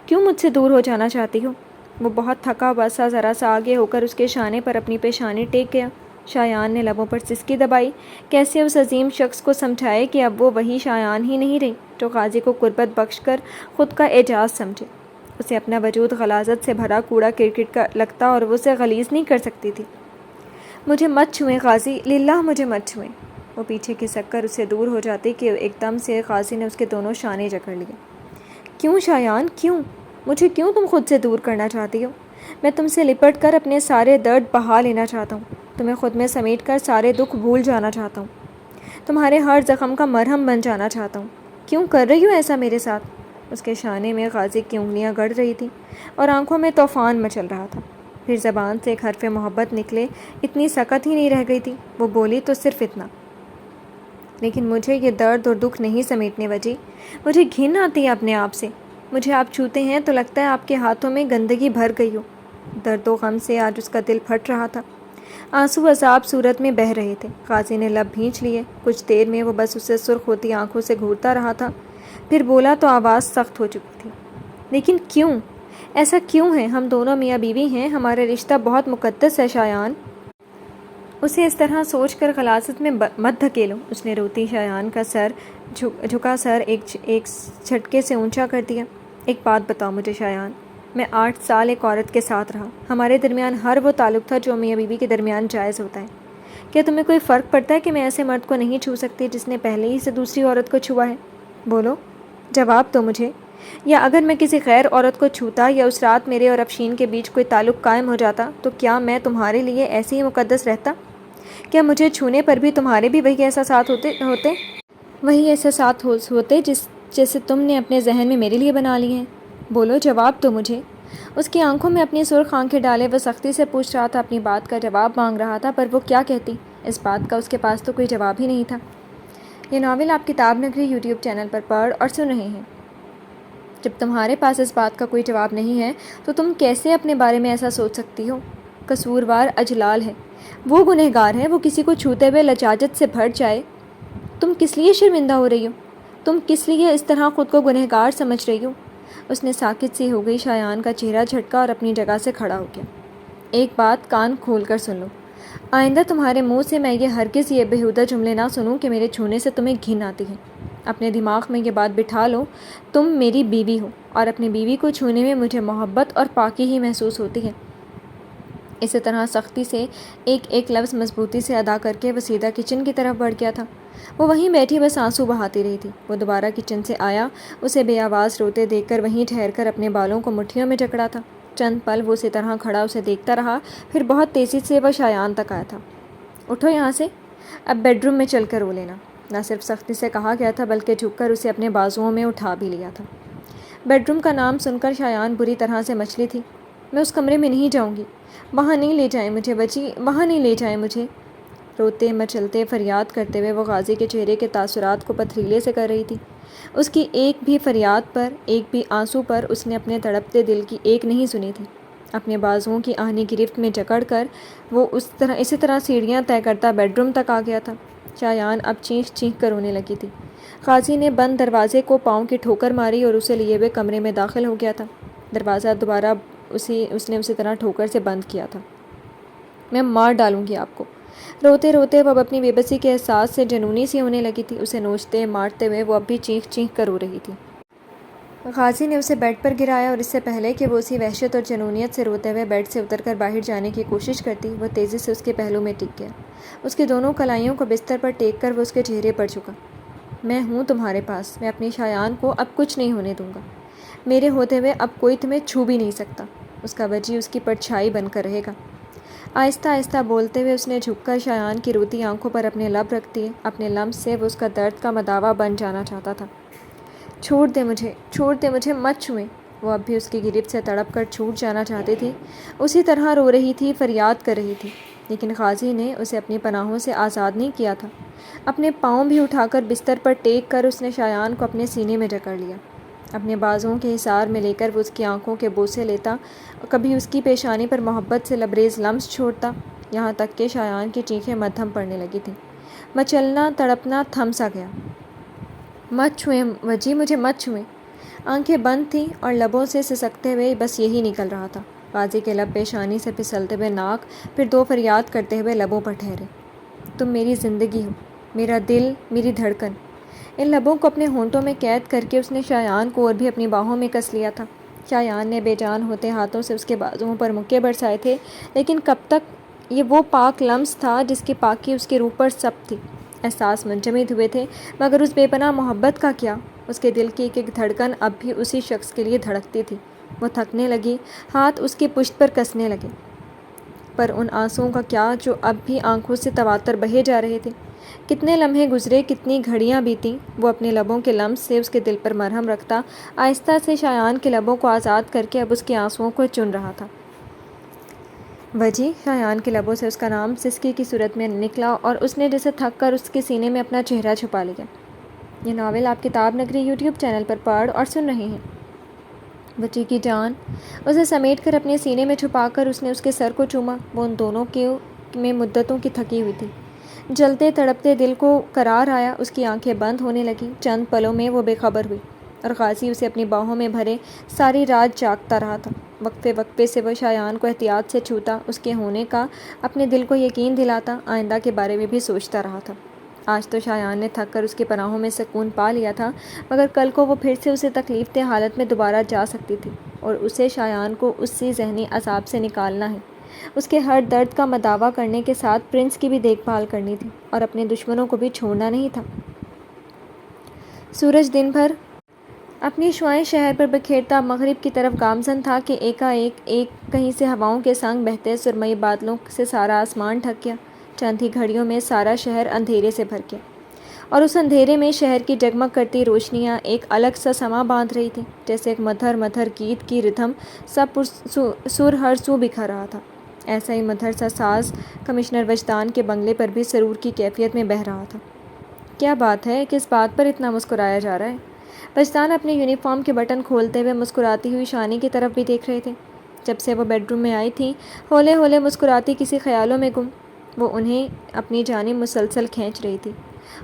کیوں مجھ سے دور ہو جانا چاہتی ہو؟ وہ بہت تھکا ہوا سا ذرا سا آگے ہو کر اس کے شانے پر اپنی پیشانی ٹیک گیا۔ شایان نے لبوں پر سسکی دبائی، کیسے اس عظیم شخص کو سمجھائے کہ اب وہ وہی شایان ہی نہیں رہی جو قاضی کو قربت بخش کر خود کا اعجاز سمجھے۔ اسے اپنا وجود غلاظت سے بھرا کوڑا کرکٹ کا لگتا اور وہ اسے غلیظ نہیں کر سکتی تھی۔ مجھے مت چھوئیں قاضی، للہ مجھے مت چھوئیں۔ وہ پیچھے کھسک کر اس سے دور ہو جاتی کہ ایک دم سے قاضی نے اس کے دونوں شانے جکڑ لیے۔ کیوں شایان، کیوں؟ مجھے کیوں تم خود سے دور کرنا چاہتی ہو؟ میں تم سے لپٹ کر اپنے سارے درد بہا لینا چاہتا ہوں، تمہیں خود میں سمیٹ کر سارے دکھ بھول جانا چاہتا ہوں، تمہارے ہر زخم کا مرہم بن جانا چاہتا ہوں۔ کیوں کر رہی ہو ایسا میرے ساتھ؟ اس کے شانے میں قاضی کی انگلیاں گڑ رہی تھیں اور آنکھوں میں طوفان مچل رہا تھا۔ پھر زبان سے ایک حرف محبت نکلے، اتنی سکت ہی نہیں رہ گئی تھی۔ وہ بولی تو صرف اتنا، لیکن مجھے یہ درد اور دکھ نہیں سمیٹنے وجی، مجھے گھن آتی ہے اپنے آپ سے۔ مجھے آپ چھوتے ہیں تو لگتا ہے آپ کے ہاتھوں میں گندگی بھر گئی ہو۔ درد و غم سے آج اس کا دل پھٹ رہا تھا، آنسو عذاب صورت میں بہہ رہے تھے۔ قاضی نے لب بھینچ لیے۔ کچھ دیر میں وہ بس اسے سرخ ہوتی آنکھوں سے گھورتا رہا تھا، پھر بولا تو آواز سخت ہو چکی تھی، لیکن کیوں؟ ایسا کیوں ہے؟ ہم دونوں میاں بیوی ہیں، ہمارا رشتہ بہت مقدس ہے شایان، اسے اس طرح سوچ کر غلاظت میں مت دھکیلو۔ اس نے روتی شایان کا سر جھکا سر ایک جھٹکے سے اونچا کر دیا۔ ایک بات بتاؤ مجھے شایان، میں 8 سال ایک عورت کے ساتھ رہا، ہمارے درمیان ہر وہ تعلق تھا جو میاں بیوی کے درمیان جائز ہوتا ہے۔ کیا تمہیں کوئی فرق پڑتا ہے کہ میں ایسے مرد کو نہیں چھو سکتی جس نے پہلے ہی سے دوسری عورت کو چھوا ہے؟ بولو، جواب دو مجھے۔ یا اگر میں کسی غیر عورت کو چھوتا یا اس رات میرے اور افشین کے بیچ کوئی تعلق قائم ہو جاتا تو کیا میں تمہارے لیے ایسے ہی مقدس رہتا؟ کیا مجھے چھونے پر بھی تمہارے بھی وہی احساسات ہوتے وہی احساسات ہوتے جیسے تم نے اپنے ذہن میں میرے لیے بنا لی ہیں؟ بولو، جواب دو مجھے۔ اس کی آنکھوں میں اپنی سرخ آنکھیں ڈالے وہ سختی سے پوچھ رہا تھا، اپنی بات کا جواب مانگ رہا تھا، پر وہ کیا کہتی؟ اس بات کا اس کے پاس تو کوئی جواب ہی نہیں تھا۔ یہ ناول آپ کتاب نگری یوٹیوب چینل پر پڑھ اور سن رہے ہیں۔ جب تمہارے پاس اس بات کا کوئی جواب نہیں ہے تو تم کیسے اپنے بارے میں ایسا سوچ سکتی ہو؟ قصوروار اجلال ہے، وہ گنہگار ہے، وہ کسی کو چھوتے ہوئے لجاجت سے بھر جائے۔ تم کس لیے شرمندہ ہو رہی ہو؟ تم کس لیے اس طرح خود کو گنہگار سمجھ رہی ہو؟ اس نے ساکت سی ہو گئی شایان کا چہرہ جھٹکا اور اپنی جگہ سے کھڑا ہو گیا۔ ایک بات کان کھول کر سن لو، آئندہ تمہارے منہ سے میں یہ ہرگز یہ بیہودہ جملے نہ سنوں کہ میرے چھونے سے تمہیں گھن آتی ہے۔ اپنے دماغ میں یہ بات بٹھا لو، تم میری بیوی ہو اور اپنی بیوی کو چھونے میں مجھے محبت اور پاکی ہی محسوس ہوتی ہے۔ اسی طرح سختی سے ایک ایک لفظ مضبوطی سے ادا کر کے وہ سیدھا کچن کی طرف بڑھ گیا تھا۔ وہ وہیں بیٹھی بس آنسو بہاتی رہی تھی۔ وہ دوبارہ کچن سے آیا، اسے بے آواز روتے دیکھ کر وہیں ٹھہر کر اپنے بالوں کو مٹھیوں میں جکڑا تھا۔ چند پل وہ اسی طرح کھڑا اسے دیکھتا رہا، پھر بہت تیزی سے وہ شایان تک آیا تھا۔ اٹھو یہاں سے، اب بیڈ روم میں چل کر رو لینا۔ نہ صرف سختی سے کہا گیا تھا بلکہ جھک کر اسے اپنے بازوؤں میں اٹھا بھی لیا تھا۔ بیڈ روم کا نام سن کر شایان بری طرح سے مچلی تھی۔ میں اس کمرے میں نہیں جاؤں گی، وہاں نہیں لے جائیں مجھے بچی، وہاں نہیں لے جائیں مجھے۔ روتے مچلتے فریاد کرتے ہوئے وہ غازی کے چہرے کے تاثرات کو پتھریلے سے کر رہی تھی۔ اس کی ایک بھی فریاد پر، ایک بھی آنسو پر اس نے اپنے تڑپتے دل کی ایک نہیں سنی تھی۔ اپنے بازوؤں کی آہنی گرفت میں جکڑ کر وہ اسی طرح سیڑھیاں طے کرتا بیڈ روم تک آ گیا تھا۔ شایان اب چینخ چینخ کر رونے لگی تھی۔ غازی نے بند دروازے کو پاؤں کی ٹھوکر ماری اور اسے لیے ہوئے کمرے میں داخل ہو گیا تھا۔ دروازہ دوبارہ اس نے اسی طرح ٹھوکر سے بند کیا تھا۔ میں مار ڈالوں گی آپ کو۔ روتے روتے وہ اب اپنی بے بسی کے احساس سے جنونی سی ہونے لگی تھی۔ اسے نوچتے مارتے ہوئے وہ اب بھی چینخ چینخ کر رو رہی تھی۔ غازی نے اسے بیڈ پر گرایا اور اس سے پہلے کہ وہ اسی وحشت اور جنونیت سے روتے ہوئے بیڈ سے اتر کر باہر جانے کی کوشش کرتی، وہ تیزی سے اس کے پہلو میں ٹک گیا۔ اس کی دونوں کلائیوں کو بستر پر ٹیک کر وہ اس کے چہرے پر جھکا۔ میں ہوں تمہارے پاس، میں اپنی شایان کو اب کچھ نہیں ہونے دوں گا۔ میرے ہوتے ہوئے اب کوئی تمہیں چھو بھی نہیں سکتا۔ اس کا وجی اس کی پرچھائی بن کر رہے گا۔ آہستہ آہستہ بولتے ہوئے اس نے جھک کر شایان کی روتی آنکھوں پر اپنے لب رکھ دیے۔ اپنے لمس سے وہ اس کا درد کا مداوا بن جانا چاہتا تھا۔ چھوڑ دے مجھے، چھوڑ دے مجھے، مت چھوئیں۔ وہ اب بھی اس کی گرفت سے تڑپ کر چھوٹ جانا چاہتی تھی۔ اسی طرح رو رہی تھی، فریاد کر رہی تھی، لیکن غازی نے اسے اپنی پناہوں سے آزاد نہیں کیا تھا۔ اپنے پاؤں بھی اٹھا کر بستر پر ٹیک کر اس نے شایان کو اپنے سینے میں جکڑ لیا۔ اپنے بازوؤں کے حصار میں لے کر وہ اس کی آنکھوں کے بوسے لیتا، کبھی اس کی پیشانی پر محبت سے لبریز لمس چھوڑتا، یہاں تک کہ شایان کی چیخیں مدھم پڑنے لگی تھیں۔ مچلنا تڑپنا تھم سا گیا۔ مت چھوئیں وجی، مجھے مت چھوئیں۔ آنکھیں بند تھیں اور لبوں سے سسکتے ہوئے بس یہی نکل رہا تھا۔ غازی کے لب پیشانی سے پھسلتے ہوئے ناک، پھر دو فریاد کرتے ہوئے لبوں پر ٹھہرے۔ تم میری زندگی ہو، میرا دل، میری دھڑکن۔ ان لبوں کو اپنے ہونٹوں میں قید کر کے اس نے شایان کو اور بھی اپنی باہوں میں کس لیا تھا۔ شایان نے بے جان ہوتے ہاتھوں سے اس کے بازوؤں پر مکے برسائے تھے، لیکن کب تک یہ وہ پاک لمس تھا جس کی پاکی اس کی روح پر سب تھی۔ احساس منجمد ہوئے تھے، مگر اس بے پناہ محبت کا کیا؟ اس کے دل کی ایک ایک دھڑکن اب بھی اسی شخص کے لیے دھڑکتی تھی۔ وہ تھکنے لگی، ہاتھ اس کی پشت پر کسنے لگے۔ پر ان آنسوؤں کا کیا جو اب بھی آنکھوں سے تواتر بہے جا رہے تھے؟ کتنے لمحے گزرے، کتنی گھڑیاں بیتیں، وہ اپنے لبوں کے لمس سے اس کے دل پر مرہم رکھتا، آہستہ سے شایان کے لبوں کو آزاد کر کے اب اس کے آنسوؤں کو چن رہا تھا۔ وجی، شایان کے لبوں سے اس کا نام سسکی کی صورت میں نکلا اور اس نے جیسے تھک کر اس کے سینے میں اپنا چہرہ چھپا لیا۔ یہ ناول آپ کتاب نگری یوٹیوب چینل پر پڑھ اور سن رہے ہیں۔ بچی کی جان، اسے سمیٹ کر اپنے سینے میں چھپا کر اس نے اس کے سر کو چوما۔ وہ ان دونوں میں مدتوں کی تھکی ہوئی تھی۔ جلتے تڑپتے دل کو قرار آیا، اس کی آنکھیں بند ہونے لگیں۔ چند پلوں میں وہ بے خبر ہوئی اور غازی اسے اپنی باہوں میں بھرے ساری رات جاگتا رہا تھا۔ وقفے وقفے سے وہ شایان کو احتیاط سے چھوتا، اس کے ہونے کا اپنے دل کو یقین دلاتا، آئندہ کے بارے میں بھی سوچتا رہا تھا۔ آج تو شایان نے تھک کر اس کی پناہوں میں سکون پا لیا تھا، مگر کل کو وہ پھر سے اسے تکلیف دہ حالت میں دوبارہ جا سکتی تھی، اور اسے شایان کو اسی ذہنی عذاب سے نکالنا ہے۔ اس کے ہر درد کا مداوا کرنے کے ساتھ پرنس کی بھی دیکھ بھال کرنی تھی، اور اپنے دشمنوں کو بھی چھوڑنا نہیں تھا۔ سورج دن بھر اپنی شعاعیں شہر پر بکھیرتا مغرب کی طرف گامزن تھا کہ ایک کہیں سے ہواؤں کے سنگ بہتے سرمئی بادلوں سے سارا آسمان ڈھک گیا۔ چند ہی گھڑیوں میں سارا شہر اندھیرے سے بھر گیا، اور اس اندھیرے میں شہر کی جگمگ کرتی روشنیاں ایک الگ سا سما باندھ رہی تھیں، جیسے ایک مدھر مدھر گیت کی ردھم سب سر ہر سو بکھر رہا تھا۔ ایسا ہی مدھر سا ساز کمشنر وجدان کے بنگلے پر بھی سرور کی کیفیت میں بہہ رہا تھا۔ کیا بات ہے، کس بات پر اتنا مسکرایا جا رہا ہے؟ وجدان اپنے یونیفارم کے بٹن کھولتے ہوئے مسکراتی ہوئی شانی کی طرف بھی دیکھ رہے تھے۔ جب سے وہ بیڈ روم میں آئی تھیں، ہولے ہولے مسکراتی کسی خیالوں میں گم، وہ انہیں اپنی جانب مسلسل کھینچ رہی تھی۔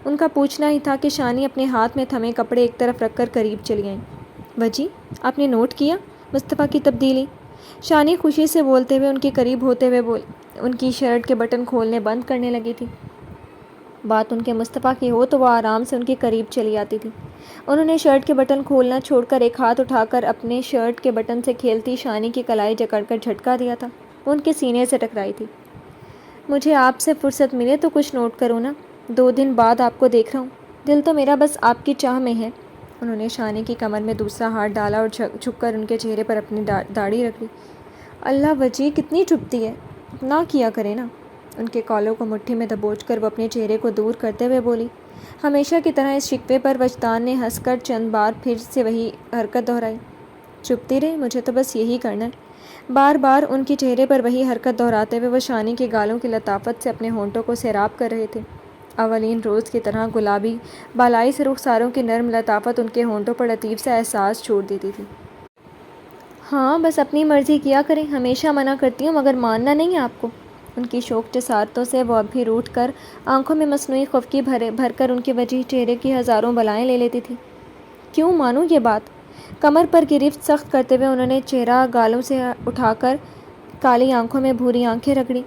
ان کا پوچھنا ہی تھا کہ شانی اپنے ہاتھ میں تھمے کپڑے ایک طرف رکھ کر قریب چلی آئیں۔ وجی آپ نے نوٹ کیا مصطفیٰ کی تبدیلی؟ شانی خوشی سے بولتے ہوئے ان کے قریب ہوتے ہوئے ان کی شرٹ کے بٹن کھولنے بند کرنے لگی تھی۔ بات ان کے مصطفیٰ کی ہو تو وہ آرام سے ان کے قریب چلی آتی تھی۔ انہوں نے شرٹ کے بٹن کھولنا چھوڑ کر ایک ہاتھ اٹھا کر اپنے شرٹ کے بٹن سے کھیلتی شانی کی کلائی جکڑ کر جھٹکا دیا تھا۔ وہ ان کے سینے سے ٹکرائی تھی۔ مجھے آپ سے فرصت ملے تو کچھ نوٹ کرو نا، 2 دن بعد آپ کو دیکھ رہا ہوں، دل تو میرا بس آپ کی چاہ میں ہے۔ انہوں نے شانی کی کمر میں دوسرا ہاتھ ڈالا اور جھک کر ان کے چہرے پر اپنی داڑھی رکھ لی۔ اللہ وجی کتنی چبھتی ہے، نہ کیا کرے نا۔ ان کے کالوں کو مٹھی میں دبوچ کر وہ اپنے چہرے کو دور کرتے ہوئے بولی۔ ہمیشہ کی طرح اس شکوے پر وجدان نے ہنس کر چند بار پھر سے وہی حرکت دہرائی۔ چپتی رہے، مجھے تو بس یہی کرنا ہے۔ بار بار ان کے چہرے پر وہی حرکت دہراتے ہوئے وہ شانی کے گالوں کی لطافت سے اپنے ہونٹوں کو سیراب کر رہے تھے۔ اولین روز کی طرح گلابی بالائی سے رخساروں کی نرم لطافت ان کے ہونٹوں پر لطیف سا احساس چھوڑ دیتی تھی۔ ہاں بس اپنی مرضی کیا کریں، ہمیشہ منع کرتی ہوں مگر ماننا نہیں ہے آپ کو۔ ان کی شوخ جسارتوں سے وہ اب بھی روٹھ کر آنکھوں میں مصنوعی خفگی بھر کر ان کے وجیح چہرے کی ہزاروں بلائیں لے لیتی تھی۔ کیوں مانوں یہ بات؟ کمر پر گرفت سخت کرتے ہوئے انہوں نے چہرہ گالوں سے اٹھا کر کالی آنکھوں میں بھوری آنکھیں رگڑی۔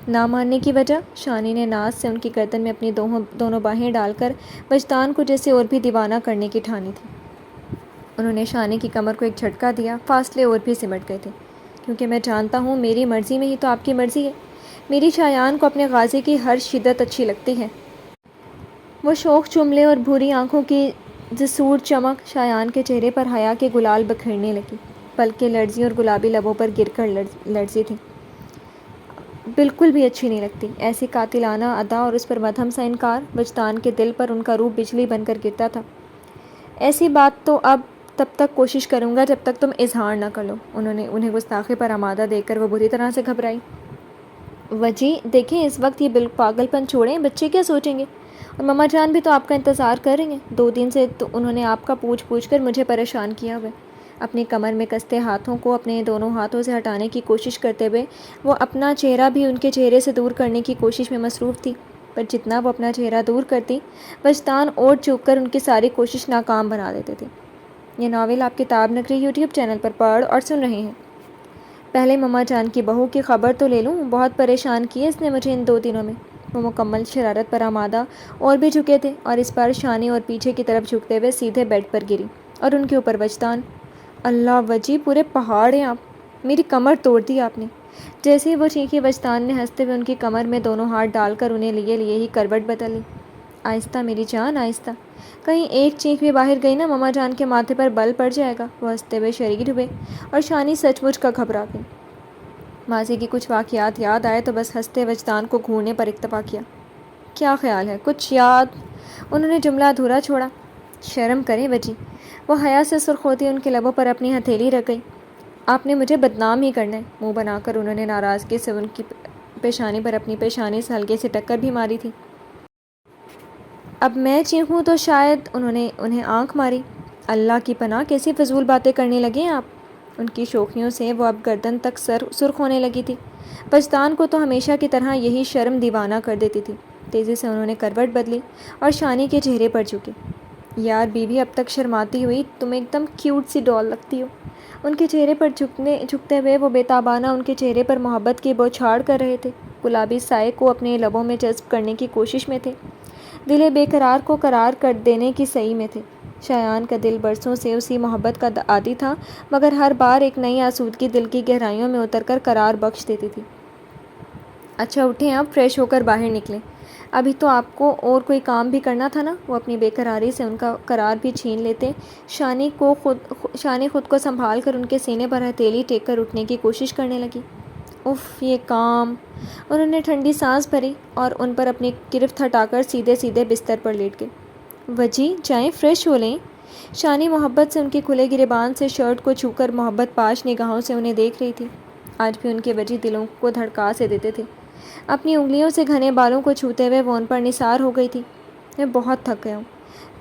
نہ ماننے کی وجہ؟ شانی نے ناز سے ان کی گردن میں اپنی دونوں باہیں ڈال کر وجدان کو جیسے اور بھی دیوانہ کرنے کی ٹھانی تھی۔ انہوں نے شانی کی کمر کو ایک جھٹکا دیا، فاصلے اور بھی سمٹ گئے تھے۔ کیونکہ میں جانتا ہوں میری مرضی میں ہی تو آپ کی مرضی ہے۔ میری شایان کو اپنے غازی کی ہر شدت اچھی لگتی ہے۔ وہ شوخ جملے اور بھوری آنکھوں کی جسور چمک شایان کے چہرے پر حیا کے گلال بکھیرنے لگی۔ پلکیں لرزیں اور گلابی لبوں پر گر کر لرزی تھیں۔ بالکل بھی اچھی نہیں لگتی ایسی قاتلانہ ادا اور اس پر مدھم سا انکار۔ وجدان کے دل پر ان کا روپ بجلی بن کر گرتا تھا۔ ایسی بات تو اب تب تک کوشش کروں گا جب تک تم اظہار نہ کر لو۔ انہیں گستاخی پر آمادہ دیکھ کر وہ بری طرح سے گھبرائی۔ وجی دیکھیں اس وقت یہ پاگل پن چھوڑیں، بچے کیا سوچیں گے؟ اور مما جان بھی تو آپ کا انتظار کر رہی ہیں۔ 2 دن سے تو انہوں نے آپ کا پوچھ کر مجھے پریشان کیا ہوا ہے۔ اپنی کمر میں کستے ہاتھوں کو اپنے دونوں ہاتھوں سے ہٹانے کی کوشش کرتے ہوئے وہ اپنا چہرہ بھی ان کے چہرے سے دور کرنے کی کوشش میں مصروف تھی، پر جتنا وہ اپنا چہرہ دور کرتی وجدان اور چوک کر ان کی ساری کوشش ناکام بنا دیتے تھے۔ یہ ناول آپ کتاب نگری یوٹیوب چینل پر پڑھ اور سن رہے ہیں۔ پہلے مما جان کی بہو کی خبر تو لے لوں، بہت پریشان کی ہے اس نے مجھے ان 2 دنوں میں۔ وہ مکمل شرارت پر آمادہ اور بھی جھکے تھے اور اس بار شانی اور پیچھے کی طرف جھکتے ہوئے سیدھے بیڈ پر گری اور ان کے اوپر وجدان۔ اللہ وجی پورے پہاڑ ہیں آپ، میری کمر توڑ دی آپ نے۔ جیسے ہی وہ چیخی وجدان نے ہنستے ہوئے ان کی کمر میں دونوں ہاتھ ڈال کر انہیں لیے ہی کروٹ بدل لی۔ آہستہ میری جان آہستہ، کہیں ایک چینخ بھی باہر گئی نا مما جان کے ماتھے پر بل پڑ جائے گا۔ وہ ہنستے ہوئے شریر ہوئے اور شانی سچ مچ کا گھبرا گئی۔ ماضی کی کچھ واقعات یاد آئے تو بس ہنستے وجدان کو گھورنے پر اکتفا کیا۔ کیا خیال ہے کچھ یاد؟ انہوں نے جملہ ادھورا چھوڑا۔ شرم کریں وجی۔ وہ حیا سے سرخ ہوتی ان کے لبوں پر اپنی ہتھیلی رکھ گئی۔ آپ نے مجھے بدنام ہی کرنا ہے۔ منہ بنا کر انہوں نے ناراضگی سے ان کی پیشانی پر اپنی پیشانی سے ہلکے سے ٹکر بھی ماری تھی۔ اب میں چیخوں تو شاید انہیں آنکھ ماری۔ اللہ کی پناہ کیسی فضول باتیں کرنے لگے ہیں آپ؟ ان کی شوخیوں سے وہ اب گردن تک سرخ ہونے لگی تھی۔ وجدان کو تو ہمیشہ کی طرح یہی شرم دیوانہ کر دیتی تھی۔ تیزی سے انہوں نے کروٹ بدلی اور شانی کے چہرے پر جھکی۔ یار بیوی اب تک شرماتی ہوئی تم ایک دم کیوٹ سی ڈال لگتی ہو۔ ان کے چہرے پر جھکتے ہوئے وہ بے تابانہ ان کے چہرے پر محبت کی بوچھاڑ کر رہے تھے، گلابی سائے کو اپنے لبوں میں جذب کرنے کی کوشش میں تھے، دل بے قرار کو قرار کر دینے کی سعی میں تھے۔ شایان کا دل برسوں سے اسی محبت کا عادی تھا مگر ہر بار ایک نئی آسودگی دل کی گہرائیوں میں اتر کر قرار بخش دیتی تھی۔ اچھا اٹھیں اب فریش ہو کر باہر نکلیں، ابھی تو آپ کو اور کوئی کام بھی کرنا تھا نا۔ وہ اپنی بے قراری سے ان کا قرار بھی چھین لیتے۔ شانی خود کو سنبھال کر ان کے سینے پر ہتھیلی ٹیک کر اٹھنے کی کوشش کرنے لگی۔ اف یہ کام۔ انہوں نے ٹھنڈی سانس بھری اور ان پر اپنی گرفت ہٹا کر سیدھے بستر پر لیٹ گئے۔ وجی جائیں فریش ہو لیں۔ شانی محبت سے ان کے کھلے گریبان سے شرٹ کو چھو کر محبت پاش نگاہوں سے انہیں دیکھ رہی تھی۔ آج بھی ان کے وجی دلوں کو دھڑکا سے دیتے تھے۔ اپنی انگلیوں سے گھنے بالوں کو چھوتے ہوئے وہ ان پر نثار ہو گئی تھی۔ میں بہت تھک گیا ہوں،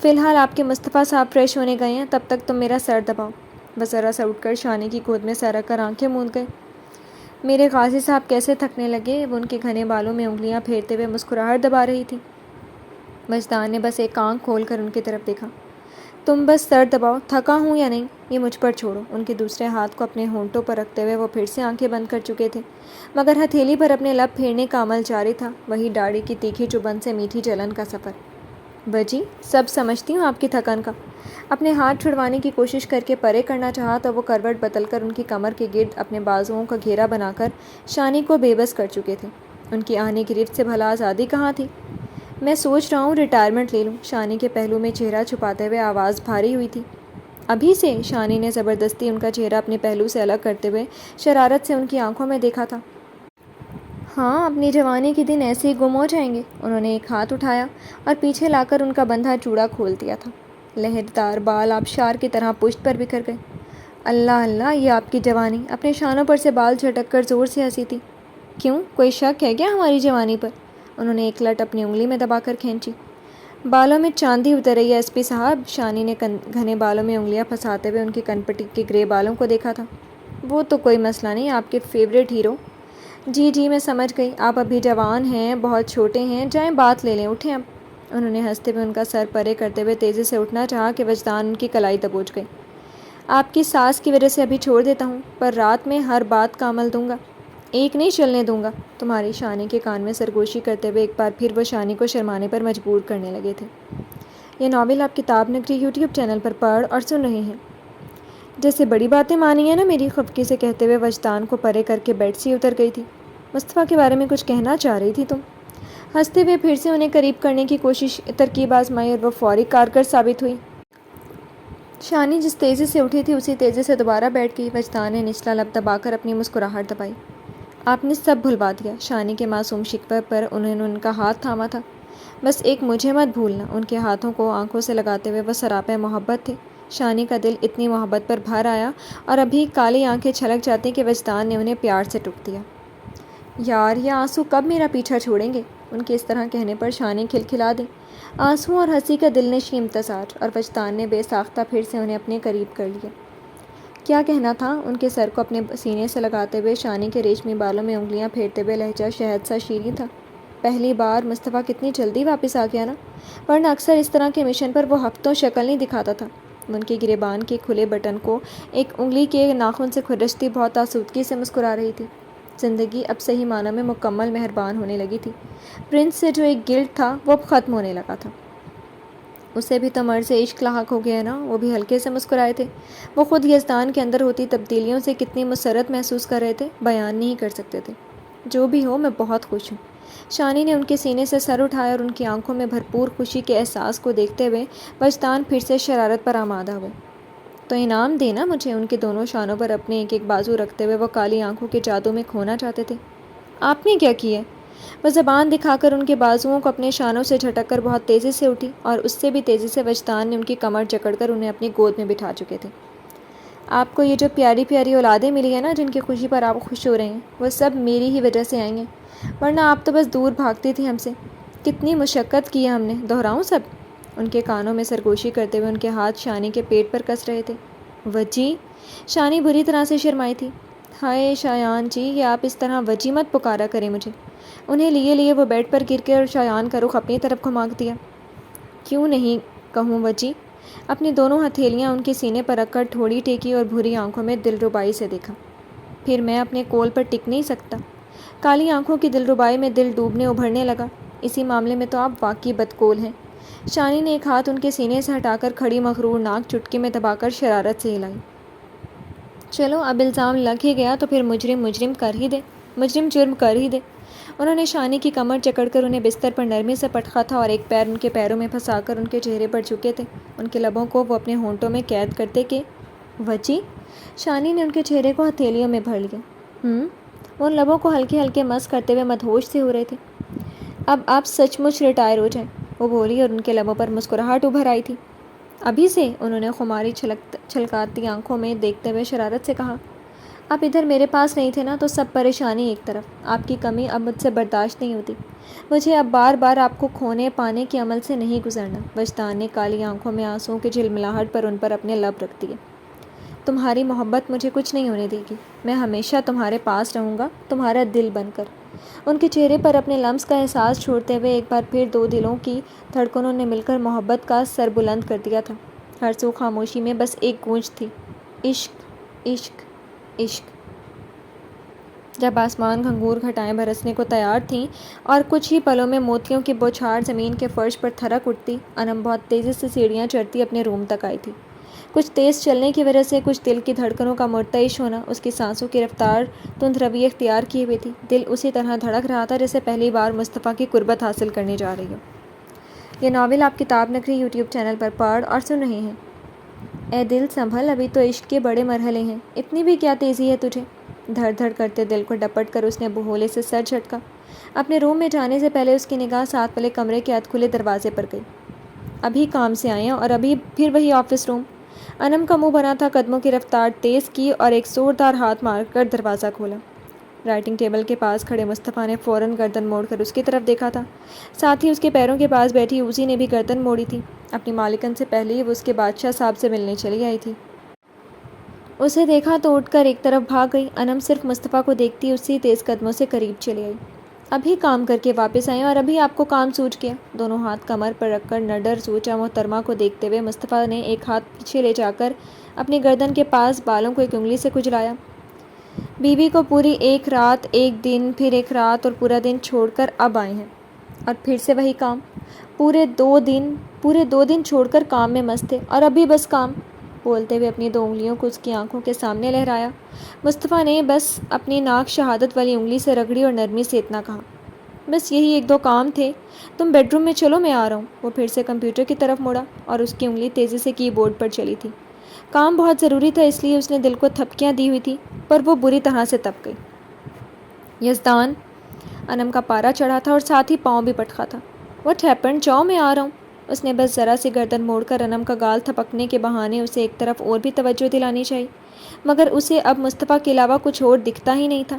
فی الحال آپ کے مصطفیٰ صاحب فریش ہونے گئے ہیں، تب تک تم میرا سر دباؤ۔ بس ذرا سا اٹھ کر شانی کی گود میں سر رکھ کر آنکھیں موند گئے۔ میرے غازی صاحب کیسے تھکنے لگے۔ وہ ان کے گھنے بالوں میں انگلیاں پھیرتے ہوئے مسکراہٹ دبا رہی تھی۔ وجدان نے بس ایک آنکھ کھول کر ان کی طرف دیکھا۔ تم بس سر دباؤ، تھکا ہوں یا نہیں، یہ مجھ پر چھوڑو۔ ان کے دوسرے ہاتھ کو اپنے ہونٹوں پر رکھتے ہوئے وہ پھر سے آنکھیں بند کر چکے تھے، مگر ہتھیلی پر اپنے لب پھیرنے کا عمل جاری تھا، وہی داڑھی کی تیکھی چبھن سے میٹھی جلن کا سفر۔ بجی، سب سمجھتی ہوں آپ کی تھکن کا۔ اپنے ہاتھ چھڑوانے کی کوشش کر کے پرے کرنا چاہا تو وہ کروٹ بدل کر ان کی کمر کے گرد اپنے بازوؤں کا گھیرا بنا کر شانی کو بے بس کر چکے تھے۔ ان کی آہنی گرفت سے بھلا آزادی کہاں تھی؟ میں سوچ رہا ہوں ریٹائرمنٹ لے لوں، شانی کے پہلو میں چہرہ چھپاتے ہوئے آواز بھاری ہوئی تھی۔ ابھی سے؟ شانی نے زبردستی ان کا چہرہ اپنے پہلو سے الگ کرتے ہوئے شرارت سے ان کی آنکھوں میں دیکھا تھا۔ ہاں، اپنی جوانی کے دن ایسے ہی گم ہو جائیں گے۔ انہوں نے ایک ہاتھ اٹھایا اور پیچھے لا کر ان کا بندھا چوڑا کھول دیا تھا۔ لہردار بال آبشار کی طرح پشت پر بکھر گئے۔ اللہ اللہ، یہ آپ کی جوانی! اپنے شانوں پر سے بال جھٹک کر زور سے ہنسی تھی۔ کیوں، کوئی شک ہے کیا ہماری جوانی پر؟ انہوں نے ایک لٹ اپنی انگلی میں دبا کر کھینچی۔ بالوں میں چاندی اتر رہی ہے ایس پی صاحب۔ شانی نے گھنے بالوں میں انگلیاں پھنساتے ہوئے ان کی کنپٹی کے گرے بالوں کو دیکھا تھا۔ وہ تو کوئی مسئلہ نہیں، آپ کے فیورٹ ہیرو۔ جی جی، میں سمجھ گئی، آپ ابھی جوان ہیں، بہت چھوٹے ہیں، جائیں بات لے لیں، اٹھیں اب۔ انہوں نے ہنستے ہوئے ان کا سر پرے کرتے ہوئے تیزی سے اٹھنا چاہا کہ وجدان ان کی کلائی دبوچ گئی۔ آپ کی ساس کی وجہ سے ابھی چھوڑ دیتا ہوں، پر رات میں ہر بات کا عمل دوں گا، ایک نہیں چلنے دوں گا تمہاری۔ شانی کے کان میں سرگوشی کرتے ہوئے ایک بار پھر وہ شانی کو شرمانے پر مجبور کرنے لگے تھے۔ یہ ناول آپ کتاب نگری یوٹیوب چینل پر پڑھ اور سن رہے ہیں۔ جیسے بڑی باتیں مانی ہیں نا میری، خفگی سے کہتے ہوئے وجدان کو پرے کر کے بیڈ سے اتر گئی تھی۔ مصطفیٰ کے بارے میں کچھ کہنا چاہ رہی تھی تم؟ ہنستے ہوئے پھر سے انہیں قریب کرنے کی کوشش ترکیب آزمائی اور وہ فوری کارگر ثابت ہوئی۔ شانی جس تیزی سے اٹھی تھی اسی تیزی سے دوبارہ بیٹھ گئی۔ وجدان نے نچلا لب دبا کر اپنی مسکراہٹ دبائی۔ آپ نے سب بھلوا دیا۔ شانی کے معصوم شکوے پر انہوں نے ان کا ہاتھ تھاما تھا۔ بس ایک مجھے مت بھولنا۔ ان کے ہاتھوں کو آنکھوں سے لگاتے ہوئے وہ سراپے محبت تھے۔ شانی کا دل اتنی محبت پر بھر آیا اور ابھی کالی آنکھیں چھلک جاتی کہ وجدان نے انہیں پیار سے ٹوک دیا۔ یار، یہ آنسو کب میرا پیچھا چھوڑیں گے؟ ان کے اس طرح کہنے پر شانی کھلکھلا دی۔ آنسو اور ہنسی کا دل نشیں امتزاج، اور وجدان نے بے ساختہ پھر سے انہیں اپنے قریب کر لیا۔ کیا کہنا تھا؟ ان کے سر کو اپنے سینے سے لگاتے ہوئے شانی کے ریشمی بالوں میں انگلیاں پھیرتے ہوئے لہجہ شہد سا شیریں تھا۔ پہلی بار مصطفیٰ کتنی جلدی واپس آ گیا نا، ورنہ اکثر اس طرح کے مشن پر وہ ہفتوں شکل نہیں دکھاتا تھا۔ ان کے گریبان کے کھلے بٹن کو ایک انگلی کے ناخن سے کھرچتی بہت آسودگی سے مسکرا رہی تھی۔ زندگی اب صحیح معنی میں مکمل مہربان ہونے لگی تھی۔ پرنس سے جو ایک گلٹ تھا وہ اب ختم ہونے لگا تھا۔ اسے بھی تو مرض عشق لاحق ہو گیا نا۔ وہ بھی ہلکے سے مسکرائے تھے۔ وہ خود یزدان کے اندر ہوتی تبدیلیوں سے کتنی مسرت محسوس کر رہے تھے، بیان نہیں کر سکتے تھے۔ جو بھی ہو، میں بہت خوش ہوں۔ شانی نے ان کے سینے سے سر اٹھایا اور ان کی آنکھوں میں بھرپور خوشی کے احساس کو دیکھتے ہوئے وجدان پھر سے شرارت پر آمادہ ہوئے۔ تو انعام دینا مجھے۔ ان کے دونوں شانوں پر اپنے ایک ایک بازو رکھتے ہوئے وہ کالی آنکھوں کے جادو میں کھونا چاہتے تھے۔ آپ نے کیا کیا ہے؟ وہ زبان دکھا کر ان کے بازوؤں کو اپنے شانوں سے جھٹک کر بہت تیزی سے اٹھی، اور اس سے بھی تیزی سے وجدان نے ان کی کمر جکڑ کر انہیں اپنی گود میں بٹھا چکے تھے۔ آپ کو یہ جو پیاری پیاری اولادیں ملی ہیں نا، جن کی خوشی پر آپ خوش ہو رہے ہیں، وہ سب میری ہی وجہ سے آئی ہیں، ورنہ آپ تو بس دور بھاگتی تھی ہم سے۔ کتنی مشقت کی ہے ہم نے، دہراؤں سب؟ ان کے کانوں میں سرگوشی کرتے ہوئے ان کے ہاتھ شانی کے پیٹ پر کس رہے تھے۔ وجی؟ شانی بری طرح سے شرمائی تھی۔ ہائے شایان جی، یہ آپ اس طرح وجی مت پکارا کریں مجھے۔ انہیں لیے لیے وہ بیڈ پر گر کے اور شایان کا رخ اپنی طرف گھما دیا۔ کیوں نہیں کہوں وجی؟ اپنی دونوں ہتھیلیاں ان کے سینے پر رکھ کر ٹھوڑی ٹیکی اور بھوری آنکھوں میں دلربائی سے دیکھا۔ پھر میں اپنے کول پر ٹک نہیں سکتا؟ کالی آنکھوں کی دلربائی میں دل ڈوبنے ابھرنے لگا۔ اسی معاملے میں تو آپ واقعی بدکول ہیں۔ شانی نے ایک ہاتھ ان کے سینے سے ہٹا کر کھڑی مغرور ناک چٹکی میں دبا کر شرارت سے ہلائی۔ چلو، اب الزام لگ ہی گیا تو پھر مجرم جرم کر ہی دے۔ انہوں نے شانی کی کمر جکڑ کر انہیں بستر پر نرمی سے پٹخا تھا اور ایک پیر ان کے پیروں میں پھنسا کر ان کے چہرے پر جھکے تھے۔ ان کے لبوں کو وہ اپنے ہونٹوں میں قید کرتے کہ وجی؟ شانی نے ان کے چہرے کو ہتھیلیوں میں بھر لیا۔ وہ ان لبوں کو ہلکے ہلکے مس کرتے ہوئے مدہوش سے ہو رہے تھے۔ اب آپ سچ مچ ریٹائر ہو جائیں، وہ بولی اور ان کے لبوں پر مسکراہٹ ابھر آئی تھی۔ ابھی سے؟ انہوں نے خماری چھلکاتی آنکھوں میں دیکھتے ہوئے شرارت سے کہا۔ آپ ادھر میرے پاس نہیں تھے نا، تو سب پریشانی ایک طرف، آپ کی کمی اب مجھ سے برداشت نہیں ہوتی۔ مجھے اب بار بار آپ کو کھونے پانے کے عمل سے نہیں گزرنا۔ وجدان نے کالی آنکھوں میں آنسوؤں کی جھلملاہٹ پر ان پر اپنے لب رکھ دیے۔ تمہاری محبت مجھے کچھ نہیں ہونے دے گی۔ میں ہمیشہ تمہارے پاس رہوں گا، تمہارا دل بن کر۔ ان کے چہرے پر اپنے لمس کا احساس چھوڑتے ہوئے ایک بار پھر دو دلوں کی دھڑکنوں نے مل کر محبت کا سر بلند کر دیا تھا۔ ہر سو خاموشی میں بس ایک گونج تھی، عشق، عشق، عشق۔ جب آسمان گھنگور گھٹائیں برسنے کو تیار تھیں اور کچھ ہی پلوں میں موتیوں کی بوچھار زمین کے فرش پر تھرک اٹھتی، انم بہت تیزی سے سیڑھیاں چڑھتی اپنے روم تک آئی تھی۔ کچھ تیز چلنے کی وجہ سے کچھ دل کی دھڑکنوں کا مرتعش ہونا، اس کی سانسوں کی رفتار تند روی اختیار کیے ہوئی تھی۔ دل اسی طرح دھڑک رہا تھا جیسے پہلی بار مصطفیٰ کی قربت حاصل کرنے جا رہی ہو۔ یہ ناول آپ کتاب نگری یوٹیوب چینل پر پڑھ اور سن رہے ہیں۔ اے دل سنبھل، ابھی تو عشق کے بڑے مرحلے ہیں، اتنی بھی کیا تیزی ہے تجھے؟ دھڑ دھڑ کرتے دل کو ڈپٹ کر اس نے بہولے سے سر جھٹکا۔ اپنے روم میں جانے سے پہلے اس کی نگاہ ساتھ والے کمرے کے ادھ کھلے دروازے پر گئی۔ ابھی کام سے آئے ہیں اور ابھی پھر وہی آفس روم۔ انم کا منہ بنا تھا، قدموں کی رفتار تیز کی اور ایک زوردار ہاتھ مار کر دروازہ کھولا۔ رائٹنگ ٹیبل کے پاس کھڑے مصطفیٰ نے فوراً گردن موڑ کر اس کی طرف دیکھا تھا۔ ساتھ ہی اس کے پیروں کے پاس بیٹھی اوزی نے بھی گردن موڑی تھی۔ اپنی مالکن سے پہلے ہی وہ اس کے بادشاہ صاحب سے ملنے چلی آئی تھی۔ اسے دیکھا تو اٹھ کر ایک طرف بھاگ گئی۔ انم صرف مصطفیٰ کو دیکھتی اسی تیز قدموں سے قریب چلی آئی۔ ابھی کام کر کے واپس آئے اور ابھی آپ کو کام سوج گیا؟ دونوں ہاتھ کمر پر رکھ کر نڈر سوچا محترمہ کو دیکھتے ہوئے مصطفیٰ نے ایک ہاتھ پیچھے لے جا کر اپنی گردن کے پاس بالوں کو ایک انگلی سے کھجلایا۔ بیوی کو پوری ایک رات، ایک دن، پھر ایک رات اور پورا دن چھوڑ کر اب آئے ہیں، اور پھر سے وہی کام۔ پورے دو دن چھوڑ کر کام میں مست تھے اور ابھی بس کام۔ بولتے ہوئے اپنی 2 انگلیوں کو اس کی آنکھوں کے سامنے لہرایا۔ مصطفیٰ نے بس اپنی ناک شہادت والی انگلی سے رگڑی اور نرمی سے اتنا کہا، بس یہی 1-2 کام تھے، تم بیڈ روم میں چلو، میں آ رہا ہوں۔ وہ پھر سے کمپیوٹر کی طرف مڑا اور اس کی انگلی تیزی سے کی بورڈ پر چلی تھی۔ کام بہت ضروری تھا، اس لیے اس نے دل کو تھپکیاں دی ہوئی تھی، پر وہ بری طرح سے تپ گئی۔ یزدان! انم کا پارا چڑھا تھا اور ساتھ ہی پاؤں بھی پٹخا تھا۔ What happened? جاؤ، میں آ رہا ہوں۔ اس نے بس ذرا سی گردن موڑ کر انم کا گال تھپکنے کے بہانے اسے ایک طرف اور بھی توجہ دلانی چاہی، مگر اسے اب مصطفیٰ کے علاوہ کچھ اور دکھتا ہی نہیں تھا۔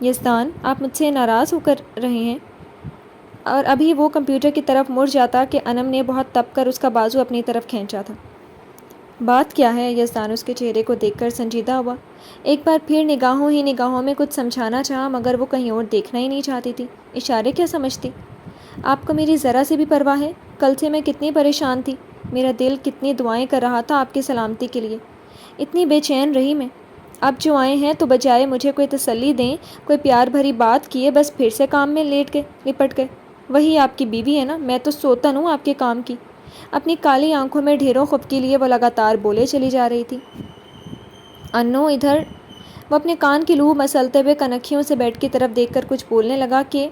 یزدان، آپ مجھ سے ناراض ہو کر رہے ہیں؟ اور ابھی وہ کمپیوٹر کی طرف مڑ جاتا کہ انم نے بہت تپ کر اس کا بازو اپنی طرف کھینچا تھا۔ بات کیا ہے؟ یزدان اس کے چہرے کو دیکھ کر سنجیدہ ہوا۔ ایک بار پھر نگاہوں میں کچھ سمجھانا چاہا، مگر وہ کہیں اور دیکھنا ہی نہیں چاہتی تھی۔ اشارے کیا سمجھتی؟ آپ کو میری ذرا سی بھی پرواہ ہے؟ کل سے میں کتنی پریشان تھی، میرا دل کتنی دعائیں کر رہا تھا آپ کی سلامتی کے لیے، اتنی بے چین رہی میں۔ اب جو آئے ہیں تو بجائے مجھے کوئی تسلی دیں، کوئی پیار بھری بات کیے، بس پھر سے کام میں لپٹ گئے۔ وہی آپ کی بیوی ہے نا، میں تو سوتن ہوں آپ کے کام کی۔ اپنی کالی آنکھوں میں ڈھیروں خفگی لیے وہ لگاتار بولے چلی جا رہی تھی۔ انو ادھر! وہ اپنے کان کی لو مسلتے ہوئے کنکھیوں سے بیڈ کی طرف دیکھ کر کچھ بولنے لگا کہ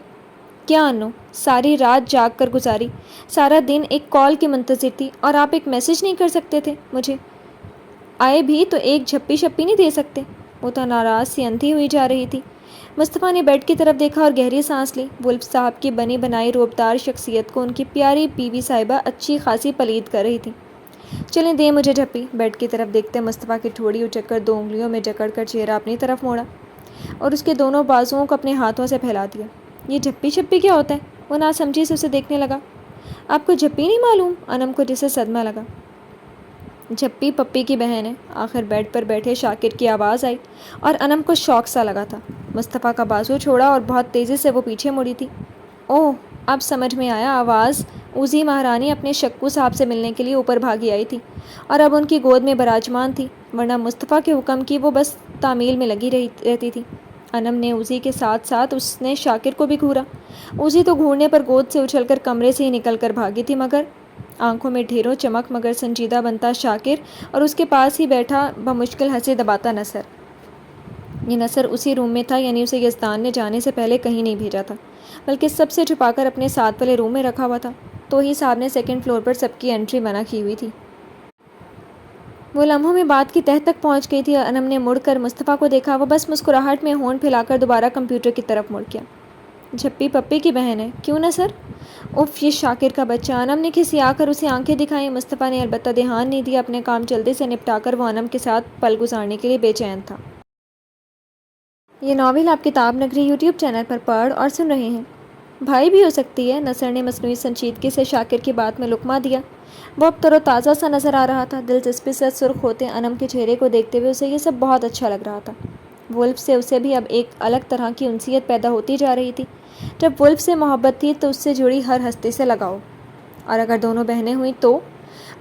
کیا انو؟ ساری رات جاگ کر گزاری، سارا دن ایک کال کی منتظر تھی، اور آپ ایک میسج نہیں کر سکتے تھے مجھے؟ آئے بھی تو ایک جھپی شپی نہیں دے سکتے؟ وہ تو ناراض سی اندھی ہوئی جا رہی تھی۔ مصطفیٰ نے بیڈ کی طرف دیکھا اور گہری سانس لی۔ ولف صاحب کی بنی بنائی روبدار شخصیت کو ان کی پیاری بیوی صاحبہ اچھی خاصی پلید کر رہی تھی۔ چلیں دیں مجھے جھپی۔ بیڈ کی طرف دیکھتے مصطفیٰ کی ٹھوڑی اچک کر 2 انگلیوں میں جکڑ کر چہرہ اپنی طرف موڑا اور اس کے دونوں بازوؤں کو اپنے ہاتھوں سے پھیلا دیا۔ یہ جھپی شپی کیا ہوتا ہے؟ وہ ناسمجھی سے اسے دیکھنے لگا۔ آپ کو جھپی نہیں معلوم؟ انم کو جسے صدمہ لگا۔ جھپی پپی کی بہن ہے۔ آخر بیڈ پر بیٹھے شاکر کی آواز آئی اور انم کو شوق سا لگا تھا۔ مصطفیٰ کا بازو چھوڑا اور بہت تیزی سے وہ پیچھے مڑی تھی۔ اوہ، اب سمجھ میں آیا، آواز! اوزی مہارانی اپنے شکو صاحب سے ملنے کے لیے اوپر بھاگی آئی تھی اور اب ان کی گود میں براجمان تھی، ورنہ مصطفیٰ کے حکم کی وہ بس تعمیل میں لگی رہتی تھی۔ انم نے اوزی کے ساتھ ساتھ اس نے شاکر کو بھی گھورا۔ اوزی تو گھورنے پر گود سے اچھل کر کمرے سے ہی نکل کر بھاگی تھی، مگر آنکھوں میں ڈھیروں چمک مگر سنجیدہ بنتا شاکر اور اس کے پاس ہی بیٹھا بمشکل ہنسی دباتا نصر۔ یہ نصر اسی روم میں تھا، یعنی اسے یزدان نے جانے سے پہلے کہیں نہیں بھیجا تھا، بلکہ سب سے چھپا کر اپنے ساتھ والے روم میں رکھا ہوا تھا۔ توہی صاحب نے 2nd فلور پر سب کی انٹری منع کی ہوئی تھی۔ وہ لمحوں میں بات کی تہہ تک پہنچ گئی تھی۔ انم نے مڑ کر مصطفیٰ کو دیکھا، وہ بس مسکراہٹ میں ہونٹ پھیلا کر دوبارہ کمپیوٹر کی طرف مڑ گیا۔ جھپی پپی کی بہن ہے؟ کیوں نصر؟ اف، یہ شاکر کا بچہ! انم نے کھسیا کر اسے آنکھیں دکھائیں۔ مصطفیٰ نے البتہ دھیان نہیں دیا، اپنے کام جلدی سے نپٹا کر وہ انم کے ساتھ پل گزارنے کے لیے بے چین تھا۔ یہ ناول آپ کتاب نگری یوٹیوب چینل پر پڑھ اور سن رہے ہیں۔ بھائی بھی ہو سکتی ہے؟ نصر نے مصنوعی سنجیدگی سے شاکر کی بات میں لقمہ دیا۔ وہ اب تر و تازہ سا نظر آ رہا تھا۔ دلچسپی سے سرخ ہوتے انم کے چہرے کو دیکھتے ہوئے اسے یہ سب بہت اچھا لگ رہا تھا۔ ولف سے اسے بھی اب ایک الگ طرح کی انسیت پیدا ہوتی جا رہی تھی۔ جب ولف سے محبت تھی تو اس سے جڑی ہر ہستی سے لگاؤ، اور اگر دونوں بہنیں ہوئیں تو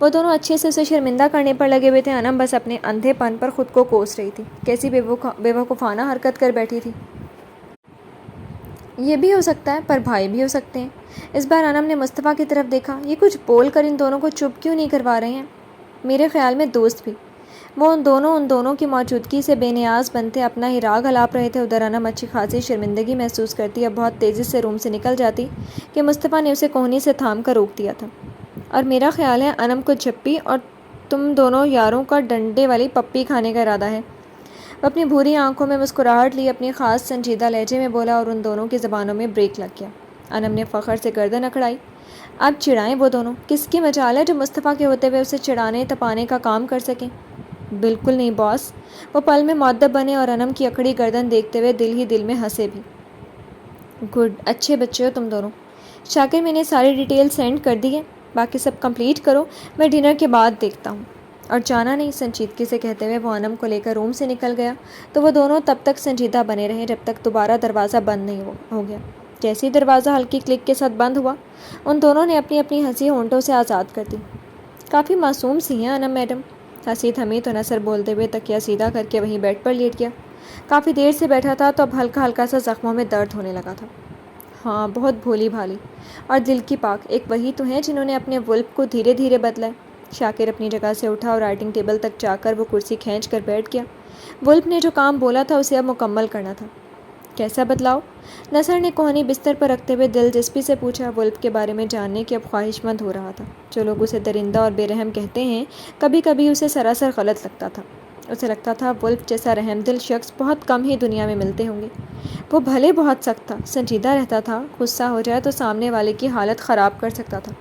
وہ دونوں اچھے سے اسے شرمندہ کرنے پر لگے ہوئے تھے۔ انم بس اپنے اندھے پن پر خود کو کوس رہی تھی، کیسی بیوقوفانہ حرکت کر بیٹھی تھی۔ یہ بھی ہو سکتا ہے، پر بھائی بھی ہو سکتے ہیں۔ اس بار انم نے مصطفیٰ کی طرف دیکھا۔ یہ کچھ بول کر ان دونوں کو چپ کیوں نہیں کروا رہے ہیں؟ میرے خیال میں دوست بھی۔ وہ ان دونوں کی موجودگی سے بے نیاز بنتے اپنا ہی راگ الاپ رہے تھے۔ ادھر انم اچھی خاصی شرمندگی محسوس کرتی، اب بہت تیزی سے روم سے نکل جاتی کہ مصطفیٰ نے اسے کوہنی سے تھام کر روک دیا تھا۔ اور میرا خیال ہے انم کو جھپی اور تم دونوں یاروں کا ڈنڈے والی پپی کھانے کا ارادہ ہے۔ وہ اپنی بھوری آنکھوں میں مسکراہٹ لی، اپنی خاص سنجیدہ لہجے میں بولا، اور ان دونوں کی زبانوں میں بریک لگ گیا۔ انم نے فخر سے گردن اکڑائی۔ اب چڑھائیں وہ دونوں، کس کی مجال ہے جو مصطفیٰ کے ہوتے ہوئے اسے چڑھانے تپانے کا کام کر سکیں؟ بالکل نہیں باس۔ وہ پل میں مؤدب بنے اور انم کی اکڑی گردن دیکھتے ہوئے دل ہی دل میں ہنسے بھی۔ گڈ، اچھے بچے ہو تم دونوں۔ شاکر میں نے ساری ڈیٹیل سینڈ کر دی ہے، باقی سب کمپلیٹ کرو، میں ڈنر کے بعد دیکھتا ہوں۔ اور جانا نہیں، سنجیدگی سے کہتے ہوئے وہ انم کو لے کر روم سے نکل گیا تو وہ دونوں تب تک سنجیدہ بنے رہے جب تک دوبارہ دروازہ بند نہیں ہو گیا۔ جیسے ہی دروازہ ہلکی کلک کے ساتھ بند ہوا، ان دونوں نے اپنی اپنی ہنسی ہونٹوں سے آزاد کر دی۔ کافی معصوم سی ہیں انم میڈم، ہنسی تھمی تو نثر بولتے ہوئے تکیہ سیدھا کر کے وہیں بیڈ پر لیٹ گیا۔ کافی دیر سے بیٹھا تھا تو اب ہلکا ہلکا سا زخموں میں درد ہونے لگا تھا۔ ہاں، بہت بھولی بھالی اور دل کی پاک، ایک وہی تو ہیں جنہوں نے اپنے ولف کو دھیرے دھیرے بدلا ہے۔ شاکر اپنی جگہ سے اٹھا اور رائٹنگ ٹیبل تک جا کر وہ کرسی کھینچ کر بیٹھ گیا۔ ولف نے جو کام بولا تھا اسے اب مکمل کرنا تھا۔ کیسا بدلاؤ؟ نثر نے کوہنی بستر پر رکھتے ہوئے دلچسپی سے پوچھا۔ ولف کے بارے میں جاننے کی اب خواہش مند ہو رہا تھا۔ جو لوگ اسے درندہ اور بے رحم کہتے ہیں، کبھی کبھی اسے سراسر غلط لگتا تھا۔ اسے لگتا تھا ولف جیسا رحم دل شخص بہت کم ہی دنیا میں ملتے ہوں گے۔ وہ بھلے بہت سخت تھا، سنجیدہ رہتا تھا، غصہ ہو جائے تو سامنے والے کی حالت خراب کر سکتا تھا،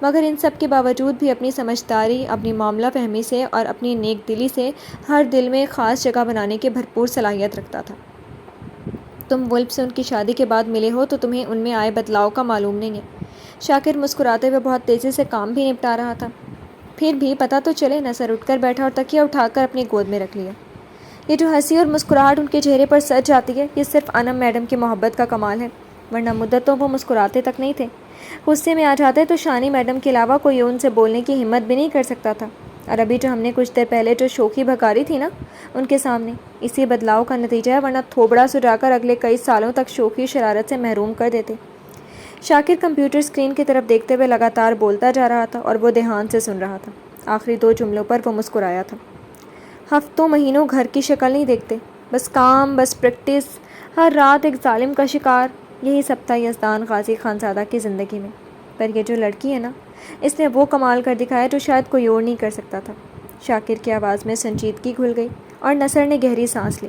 مگر ان سب کے باوجود بھی اپنی سمجھداری، اپنی معاملہ فہمی سے اور اپنی نیک دلی سے ہر دل میں خاص جگہ بنانے کی بھرپور صلاحیت رکھتا تھا۔ تم ولف سے ان کی شادی کے بعد ملے ہو تو تمہیں ان میں آئے بدلاؤ کا معلوم نہیں ہے۔ شاکر مسکراتے ہوئے بہت تیزی سے کام بھی نپٹا رہا تھا۔ پھر بھی پتہ تو چلے۔ نثر اٹھ کر بیٹھا اور تکیہ اٹھا کر اپنی گود میں رکھ لیا۔ یہ جو ہنسی اور مسکراہٹ ان کے چہرے پر سج جاتی ہے، یہ صرف انم میڈم کی محبت کا کمال ہے، ورنہ مدتوں وہ مسکراتے تک نہیں تھے۔ غصے میں آ جاتے تو شانی میڈم کے علاوہ کوئی ان سے بولنے کی ہمت بھی نہیں کر سکتا تھا۔ اور ابھی جو ہم نے کچھ دیر پہلے جو شوخی بھکاری تھی نا ان کے سامنے، اسی بدلاؤ کا نتیجہ ہے، ورنہ تھوبڑا سجا کر اگلے کئی سالوں تک شوخی شرارت سے محروم کر دیتے۔ شاکر کمپیوٹر اسکرین کی طرف دیکھتے ہوئے لگاتار بولتا جا رہا تھا اور وہ دھیان سے سن رہا تھا۔ آخری دو جملوں پر وہ مسکرایا تھا۔ ہفتوں مہینوں گھر کی شکل نہیں دیکھتے، بس کام، بس پریکٹس، ہر رات ایک ظالم کا شکار، یہی سب تھا یزدان غازی خانزادہ کی زندگی میں۔ پر یہ جو لڑکی ہے نا، اس نے وہ کمال کر دکھایا جو شاید کوئی اور نہیں کر سکتا تھا۔ شاکر کی آواز میں سنجیدگی گھل گئی اور نثر نے گہری سانس لی۔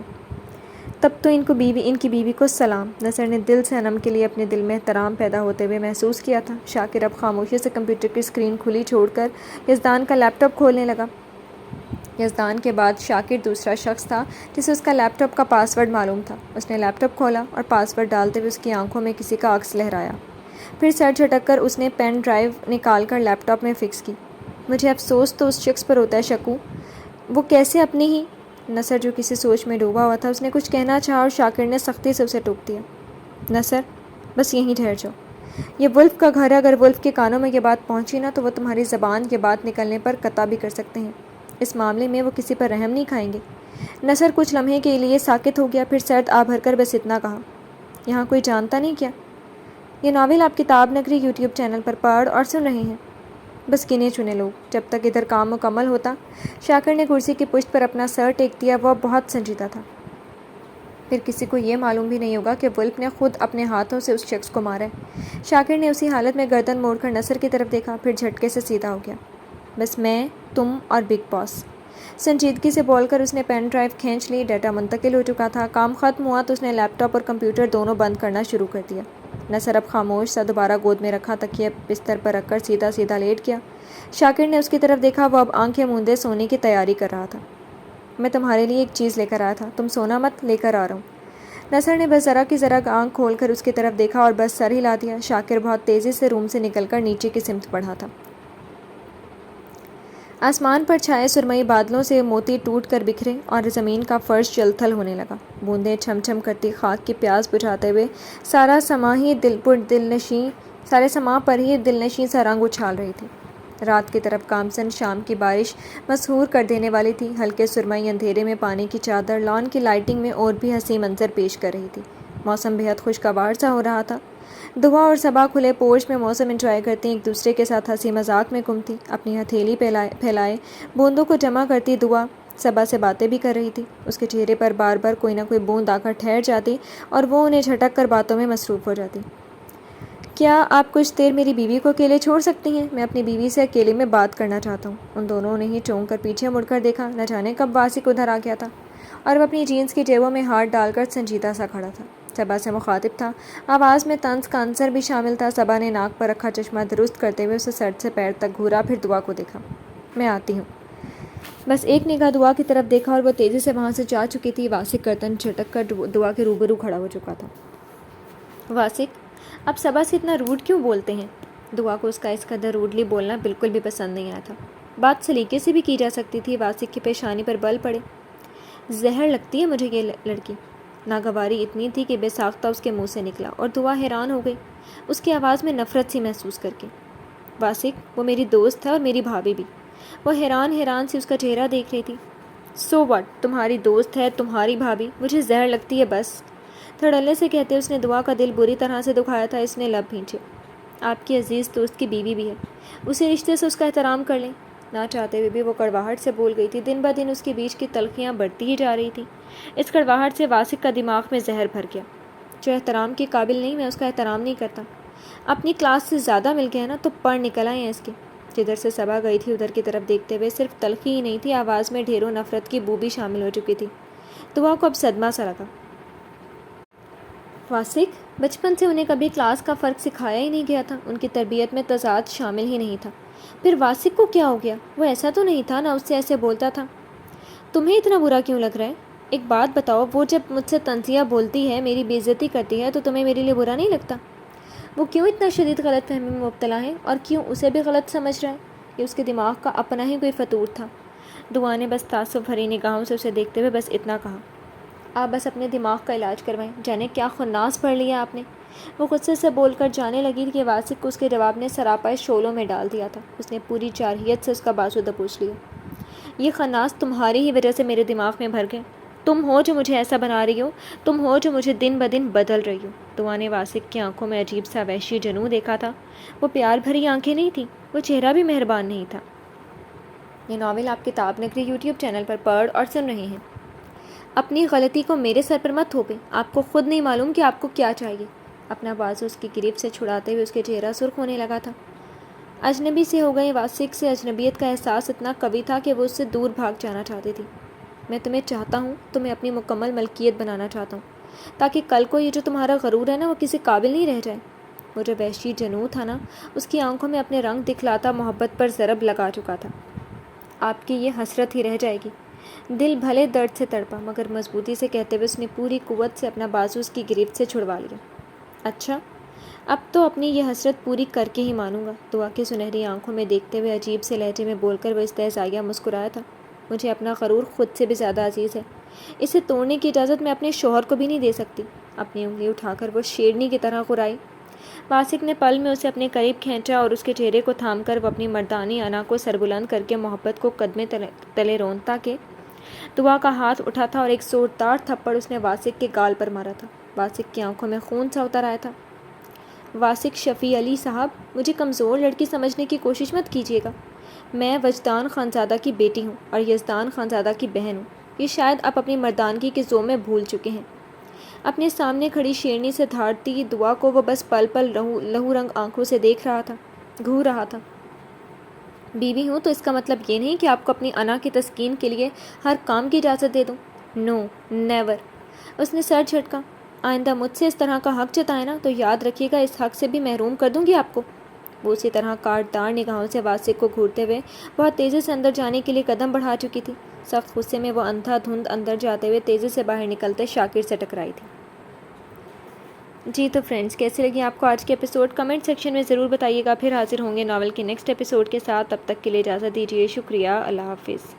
تب تو ان کی بیوی کو سلام۔ نثر نے دل سے انم کے لیے اپنے دل میں احترام پیدا ہوتے ہوئے محسوس کیا تھا۔ شاکر اب خاموشی سے کمپیوٹر کی اسکرین کھلی چھوڑ کر یزدان کا لیپ ٹاپ کھولنے لگا۔ یزدان کے بعد شاکر دوسرا شخص تھا جسے اس کا لیپ ٹاپ کا پاس ورڈ معلوم تھا۔ اس نے لیپ ٹاپ کھولا اور پاس ورڈ ڈالتے ہوئے اس کی آنکھوں میں کسی کا عکس لہرایا۔ پھر سر جھٹک کر اس نے پین ڈرائیو نکال کر لیپ ٹاپ میں فکس کی۔ مجھے افسوس تو اس شخص پر ہوتا ہے شکو، وہ کیسے اپنی ہی… نثر جو کسی سوچ میں ڈوبا ہوا تھا، اس نے کچھ کہنا چاہا اور شاکر نے سختی سے اسے ٹوک دیا۔ نثر، بس یہیں ٹھہر جاؤ۔ یہ ولف کا گھر ہے، اگر ولف کے کانوں میں یہ بات پہنچی نا تو وہ تمہاری زبان یہ بات نکلنے پر قطع بھی کر سکتے ہیں۔ اس معاملے میں وہ کسی پر رحم نہیں کھائیں گے۔ نثر کچھ لمحے کے لیے ساکت ہو گیا، پھر سرد آ بھر کر بس اتنا کہا، یہاں کوئی جانتا نہیں کیا؟ یہ ناول آپ کتاب نگری یوٹیوب چینل پر پڑھ اور سن رہے ہیں، بس گنے چنے لوگ۔ جب تک ادھر کام مکمل ہوتا… شاکر نے کرسی کی پشت پر اپنا سر ٹیک دیا، وہ بہت سنجیدہ تھا۔ پھر کسی کو یہ معلوم بھی نہیں ہوگا کہ ولف نے خود اپنے ہاتھوں سے اس شخص کو مارا ہے۔ شاکر نے اسی حالت میں گردن موڑ کر نثر کی طرف دیکھا، پھر جھٹکے سے سیدھا ہو گیا۔ بس میں، تم اور بگ باس۔ سنجیدگی سے بول کر اس نے پین ڈرائیو کھینچ لی۔ ڈیٹا منتقل ہو چکا تھا۔ کام ختم ہوا تو اس نے لیپ ٹاپ اور کمپیوٹر دونوں بند کرنا شروع کر دیا۔ نثر اب خاموش سا دوبارہ گود میں رکھا تکیہ بستر پر رکھ کر سیدھا سیدھا لیٹ گیا۔ شاکر نے اس کی طرف دیکھا، وہ اب آنکھیں موندے سونے کی تیاری کر رہا تھا۔ میں تمہارے لیے ایک چیز لے کر آیا تھا، تم سونا مت، لے کر آ رہا ہوں۔ نثر نے بس ذرا کی ذرا آنکھ کھول کر اس کی طرف دیکھا اور بس سر ہلا دیا۔ شاکر بہت تیزی سے روم سے نکل کر نیچے کی سمت بڑھا تھا۔ آسمان پر چھائے سرمئی بادلوں سے موتی ٹوٹ کر بکھرے اور زمین کا فرش جل تھل ہونے لگا۔ بوندیں چھم چھم کرتی خاک کی پیاس بجھاتے ہوئے سارے سما پر ہی دل نشیں سا رنگ اچھال رہی تھی۔ رات کی طرف کامسن شام کی بارش مسحور کر دینے والی تھی۔ ہلکے سرمئی اندھیرے میں پانی کی چادر لان کی لائٹنگ میں اور بھی حسین منظر پیش کر رہی تھی۔ موسم بہت خوشگوار سا ہو رہا تھا۔ دعا اور صبا کھلے پورچ میں موسم انجوائے کرتی ایک دوسرے کے ساتھ ہنسی مذاق میں گم تھی۔ اپنی ہتھیلی پھیلائے بوندوں کو جمع کرتی دعا صبا سے باتیں بھی کر رہی تھی۔ اس کے چہرے پر بار بار کوئی نہ کوئی بوند آ کر ٹھہر جاتی اور وہ انہیں جھٹک کر باتوں میں مصروف ہو جاتی۔ کیا آپ کچھ دیر میری بیوی کو اکیلے چھوڑ سکتی ہیں؟ میں اپنی بیوی سے اکیلے میں بات کرنا چاہتا ہوں۔ ان دونوں نے ہی چونک کر پیچھے مڑ کر دیکھا۔ نہ جانے کب واسق ادھر آ گیا تھا اور وہ اپنی جینس کی جیبوں میں ہاتھ ڈال کر سنجیدہ سا کھڑا تھا۔ صبا سے مخاطب تھا، آواز میں طنز کا عنصر بھی شامل تھا۔ صبا نے ناک پر رکھا چشمہ درست کرتے ہوئے اسے سر سے پیر تک گھورا، پھر دعا کو دیکھا۔ میں آتی ہوں۔ بس ایک نگاہ دعا کی طرف دیکھا اور وہ تیزی سے وہاں سے جا چکی تھی۔ واسق گردن جھٹک کر دعا کے روبرو کھڑا ہو چکا تھا۔ واسق، آپ صبا سے اتنا روڈ کیوں بولتے ہیں؟ دعا کو اس کا اس قدر روڈلی بولنا بالکل بھی پسند نہیں آیا تھا۔ بات سلیقے سے بھی کی جا سکتی تھی۔ واسق کی پیشانی پر بل پڑے۔ زہر لگتی ہے مجھے یہ لڑکی۔ ناگواری اتنی تھی کہ بے ساختہ اس کے منہ سے نکلا اور دعا حیران ہو گئی اس کی آواز میں نفرت سی محسوس کر کے۔ واسق، وہ میری دوست ہے اور میری بھابھی بھی۔ وہ حیران سی اس کا چہرہ دیکھ رہی تھی۔ سو واٹ، تمہاری دوست ہے، تمہاری بھابھی، مجھے زہر لگتی ہے بس۔ دھڑلے سے کہتے اس نے دعا کا دل بری طرح سے دکھایا تھا۔ اس نے لب بھینچے۔ آپ کی عزیز دوست کی بیوی بھی ہے، اسی رشتے سے اس کا احترام کر لیں۔ نہ چاہتے ہوئے بھی وہ کڑواہٹ سے بول گئی تھی۔ دن بہ دن اس کے بیچ کی تلخیاں بڑھتی ہی جا رہی تھی۔ اس کڑواہٹ سے واسق کا دماغ میں زہر بھر گیا۔ جو احترام کے قابل نہیں، میں اس کا احترام نہیں کرتا۔ اپنی کلاس سے زیادہ مل گیا نا تو پڑھ نکل آئے ہیں اس کے۔ جدھر سے صبا گئی تھی ادھر کی طرف دیکھتے ہوئے صرف تلخی ہی نہیں تھی، آواز میں ڈھیروں نفرت کی بو بھی شامل ہو چکی تھی۔ دعا کو اب صدمہ سا لگا۔ واسق، بچپن سے انہیں کبھی کلاس کا فرق سکھایا ہی نہیں گیا تھا، ان کی تربیت میں تضاد شامل ہی نہیں تھا۔ پھر واسق کو کیا ہو گیا؟ وہ ایسا تو نہیں تھا، نہ اس سے ایسے بولتا تھا۔ تمہیں اتنا برا کیوں لگ رہا ہے؟ ایک بات بتاؤ، وہ جب مجھ سے طنزیہ بولتی ہے، میری بے عزتی کرتی ہے، تو تمہیں میرے لیے برا نہیں لگتا؟ وہ کیوں اتنا شدید غلط فہمی میں مبتلا ہے اور کیوں اسے بھی غلط سمجھ رہا ہے؟ یہ اس کے دماغ کا اپنا ہی کوئی فطور تھا۔ دعا نے بس تعصب بھری نگاہوں سے اسے دیکھتے ہوئے بس اتنا کہا، آپ بس اپنے دماغ کا علاج کروائیں، جانے کیا خناس پڑھ لیا آپ نے۔ وہ غصے سے بول کر جانے لگی کہ واسق کو اس کے جواب نے سراپا شعلوں میں ڈال دیا تھا۔ اس نے پوری جارحیت سے اس کا بازو دبوچ لیا۔ یہ خناس تمہاری ہی وجہ سے میرے دماغ میں بھر گئے۔ تم ہو جو مجھے ایسا بنا رہی ہو، تم ہو جو مجھے دن بدن بدل رہی ہو۔ دعا نے واسق کی آنکھوں میں عجیب سا وحشی جنوں دیکھا تھا۔ وہ پیار بھری آنکھیں نہیں تھیں، وہ چہرہ بھی مہربان نہیں تھا۔ یہ ناول آپ کتاب نگری یوٹیوب چینل پر پڑھ اور سن رہے ہیں۔ اپنی غلطی کو میرے سر پر مت تھوپیں، آپ کو خود نہیں معلوم کہ آپ کو کیا چاہیے۔ اپنا بازو اس کی گریف سے چھڑاتے ہوئے اس کے چہرہ سرخ ہونے لگا تھا۔ اجنبی سے ہو گئے واسق سے اجنبیت کا احساس اتنا قوی تھا کہ وہ اس سے دور بھاگ جانا چاہتی تھی۔ میں تمہیں چاہتا ہوں، تمہیں اپنی مکمل ملکیت بنانا چاہتا ہوں، تاکہ کل کو یہ جو تمہارا غرور ہے نا، وہ کسی قابل نہیں رہ جائے۔ وہ جو وحشی جنوں تھا نا، اس کی آنکھوں میں اپنے رنگ دکھلاتا محبت پر ضرب لگا چکا تھا۔ آپ کی یہ حسرت ہی رہ جائے گی۔ دل بھلے درد سے تڑپا، مگر مضبوطی سے کہتے ہوئے اس نے پوری قوت سے اپنا بازو اس کی گرفت سے چھڑوا لیا۔ اچھا، اب تو اپنی یہ حسرت پوری کر کے ہی مانوں گا۔ دعا کی سنہری آنکھوں میں دیکھتے ہوئے عجیب سے لہجے میں بول کر وہ استہزائیہ مسکرایا تھا۔ مجھے اپنا غرور خود سے بھی زیادہ عزیز ہے، اسے توڑنے کی اجازت میں اپنے شوہر کو بھی نہیں دے سکتی۔ اپنی انگلی اٹھا کر وہ شیرنی کی طرح غرائی۔ واسق نے پل میں اسے اپنے قریب کھینچا اور اس کے چہرے کو تھام کر وہ اپنی مردانی انا کو سربلند کر کے محبت کو قدمے تلے رونتا کہ دعا کا ہاتھ اٹھا تھا اور ایک زوردار تھپڑ اس نے واسق کے گال پر مارا تھا۔ واسق کی آنکھوں میں خون سا اتر آیا تھا۔ واسق شفیع علی صاحب، مجھے کمزور لڑکی سمجھنے کی کوشش مت کیجیے گا۔ میں وجدان خانزادہ کی بیٹی ہوں اور یزدان خانزادہ کی بہن ہوں۔ یہ شاید آپ اپنی مردانگی کے ذوق میں بھول چکے ہیں۔ اپنے سامنے کھڑی شیرنی سے دھاڑتی دعا کو وہ بس پل پل لہو رنگ آنکھوں سے دیکھ رہا تھا، گھور رہا تھا۔ بیوی ہوں تو اس کا مطلب یہ نہیں کہ آپ کو اپنی انا کی تسکین کے لیے ہر کام کی اجازت دے دوں۔ نو، نیور۔ اس نے سر جھٹکا۔ آئندہ مجھ سے اس طرح کا حق جتائے نا تو یاد رکھیے گا، اس حق سے بھی محروم کر دوں گی آپ کو۔ وہ اسی طرح کاٹدار نگاہوں سے واسق کو گھورتے ہوئے بہت تیزی سے اندر جانے کے لیے قدم بڑھا چکی تھی۔ سخت غصے میں وہ اندھا دھند اندر جاتے ہوئے تیزی سے باہر نکلتے شاکر سے ٹکرائی تھی۔ جی تو فرینڈز، کیسے لگی آپ کو آج کے ایپیسوڈ؟ کمنٹ سیکشن میں ضرور بتائیے گا۔ پھر حاضر ہوں گے ناول کے نیکسٹ ایپیسوڈ کے ساتھ۔ تب تک کے لیے اجازت دیجیے۔ شکریہ، اللہ حافظ۔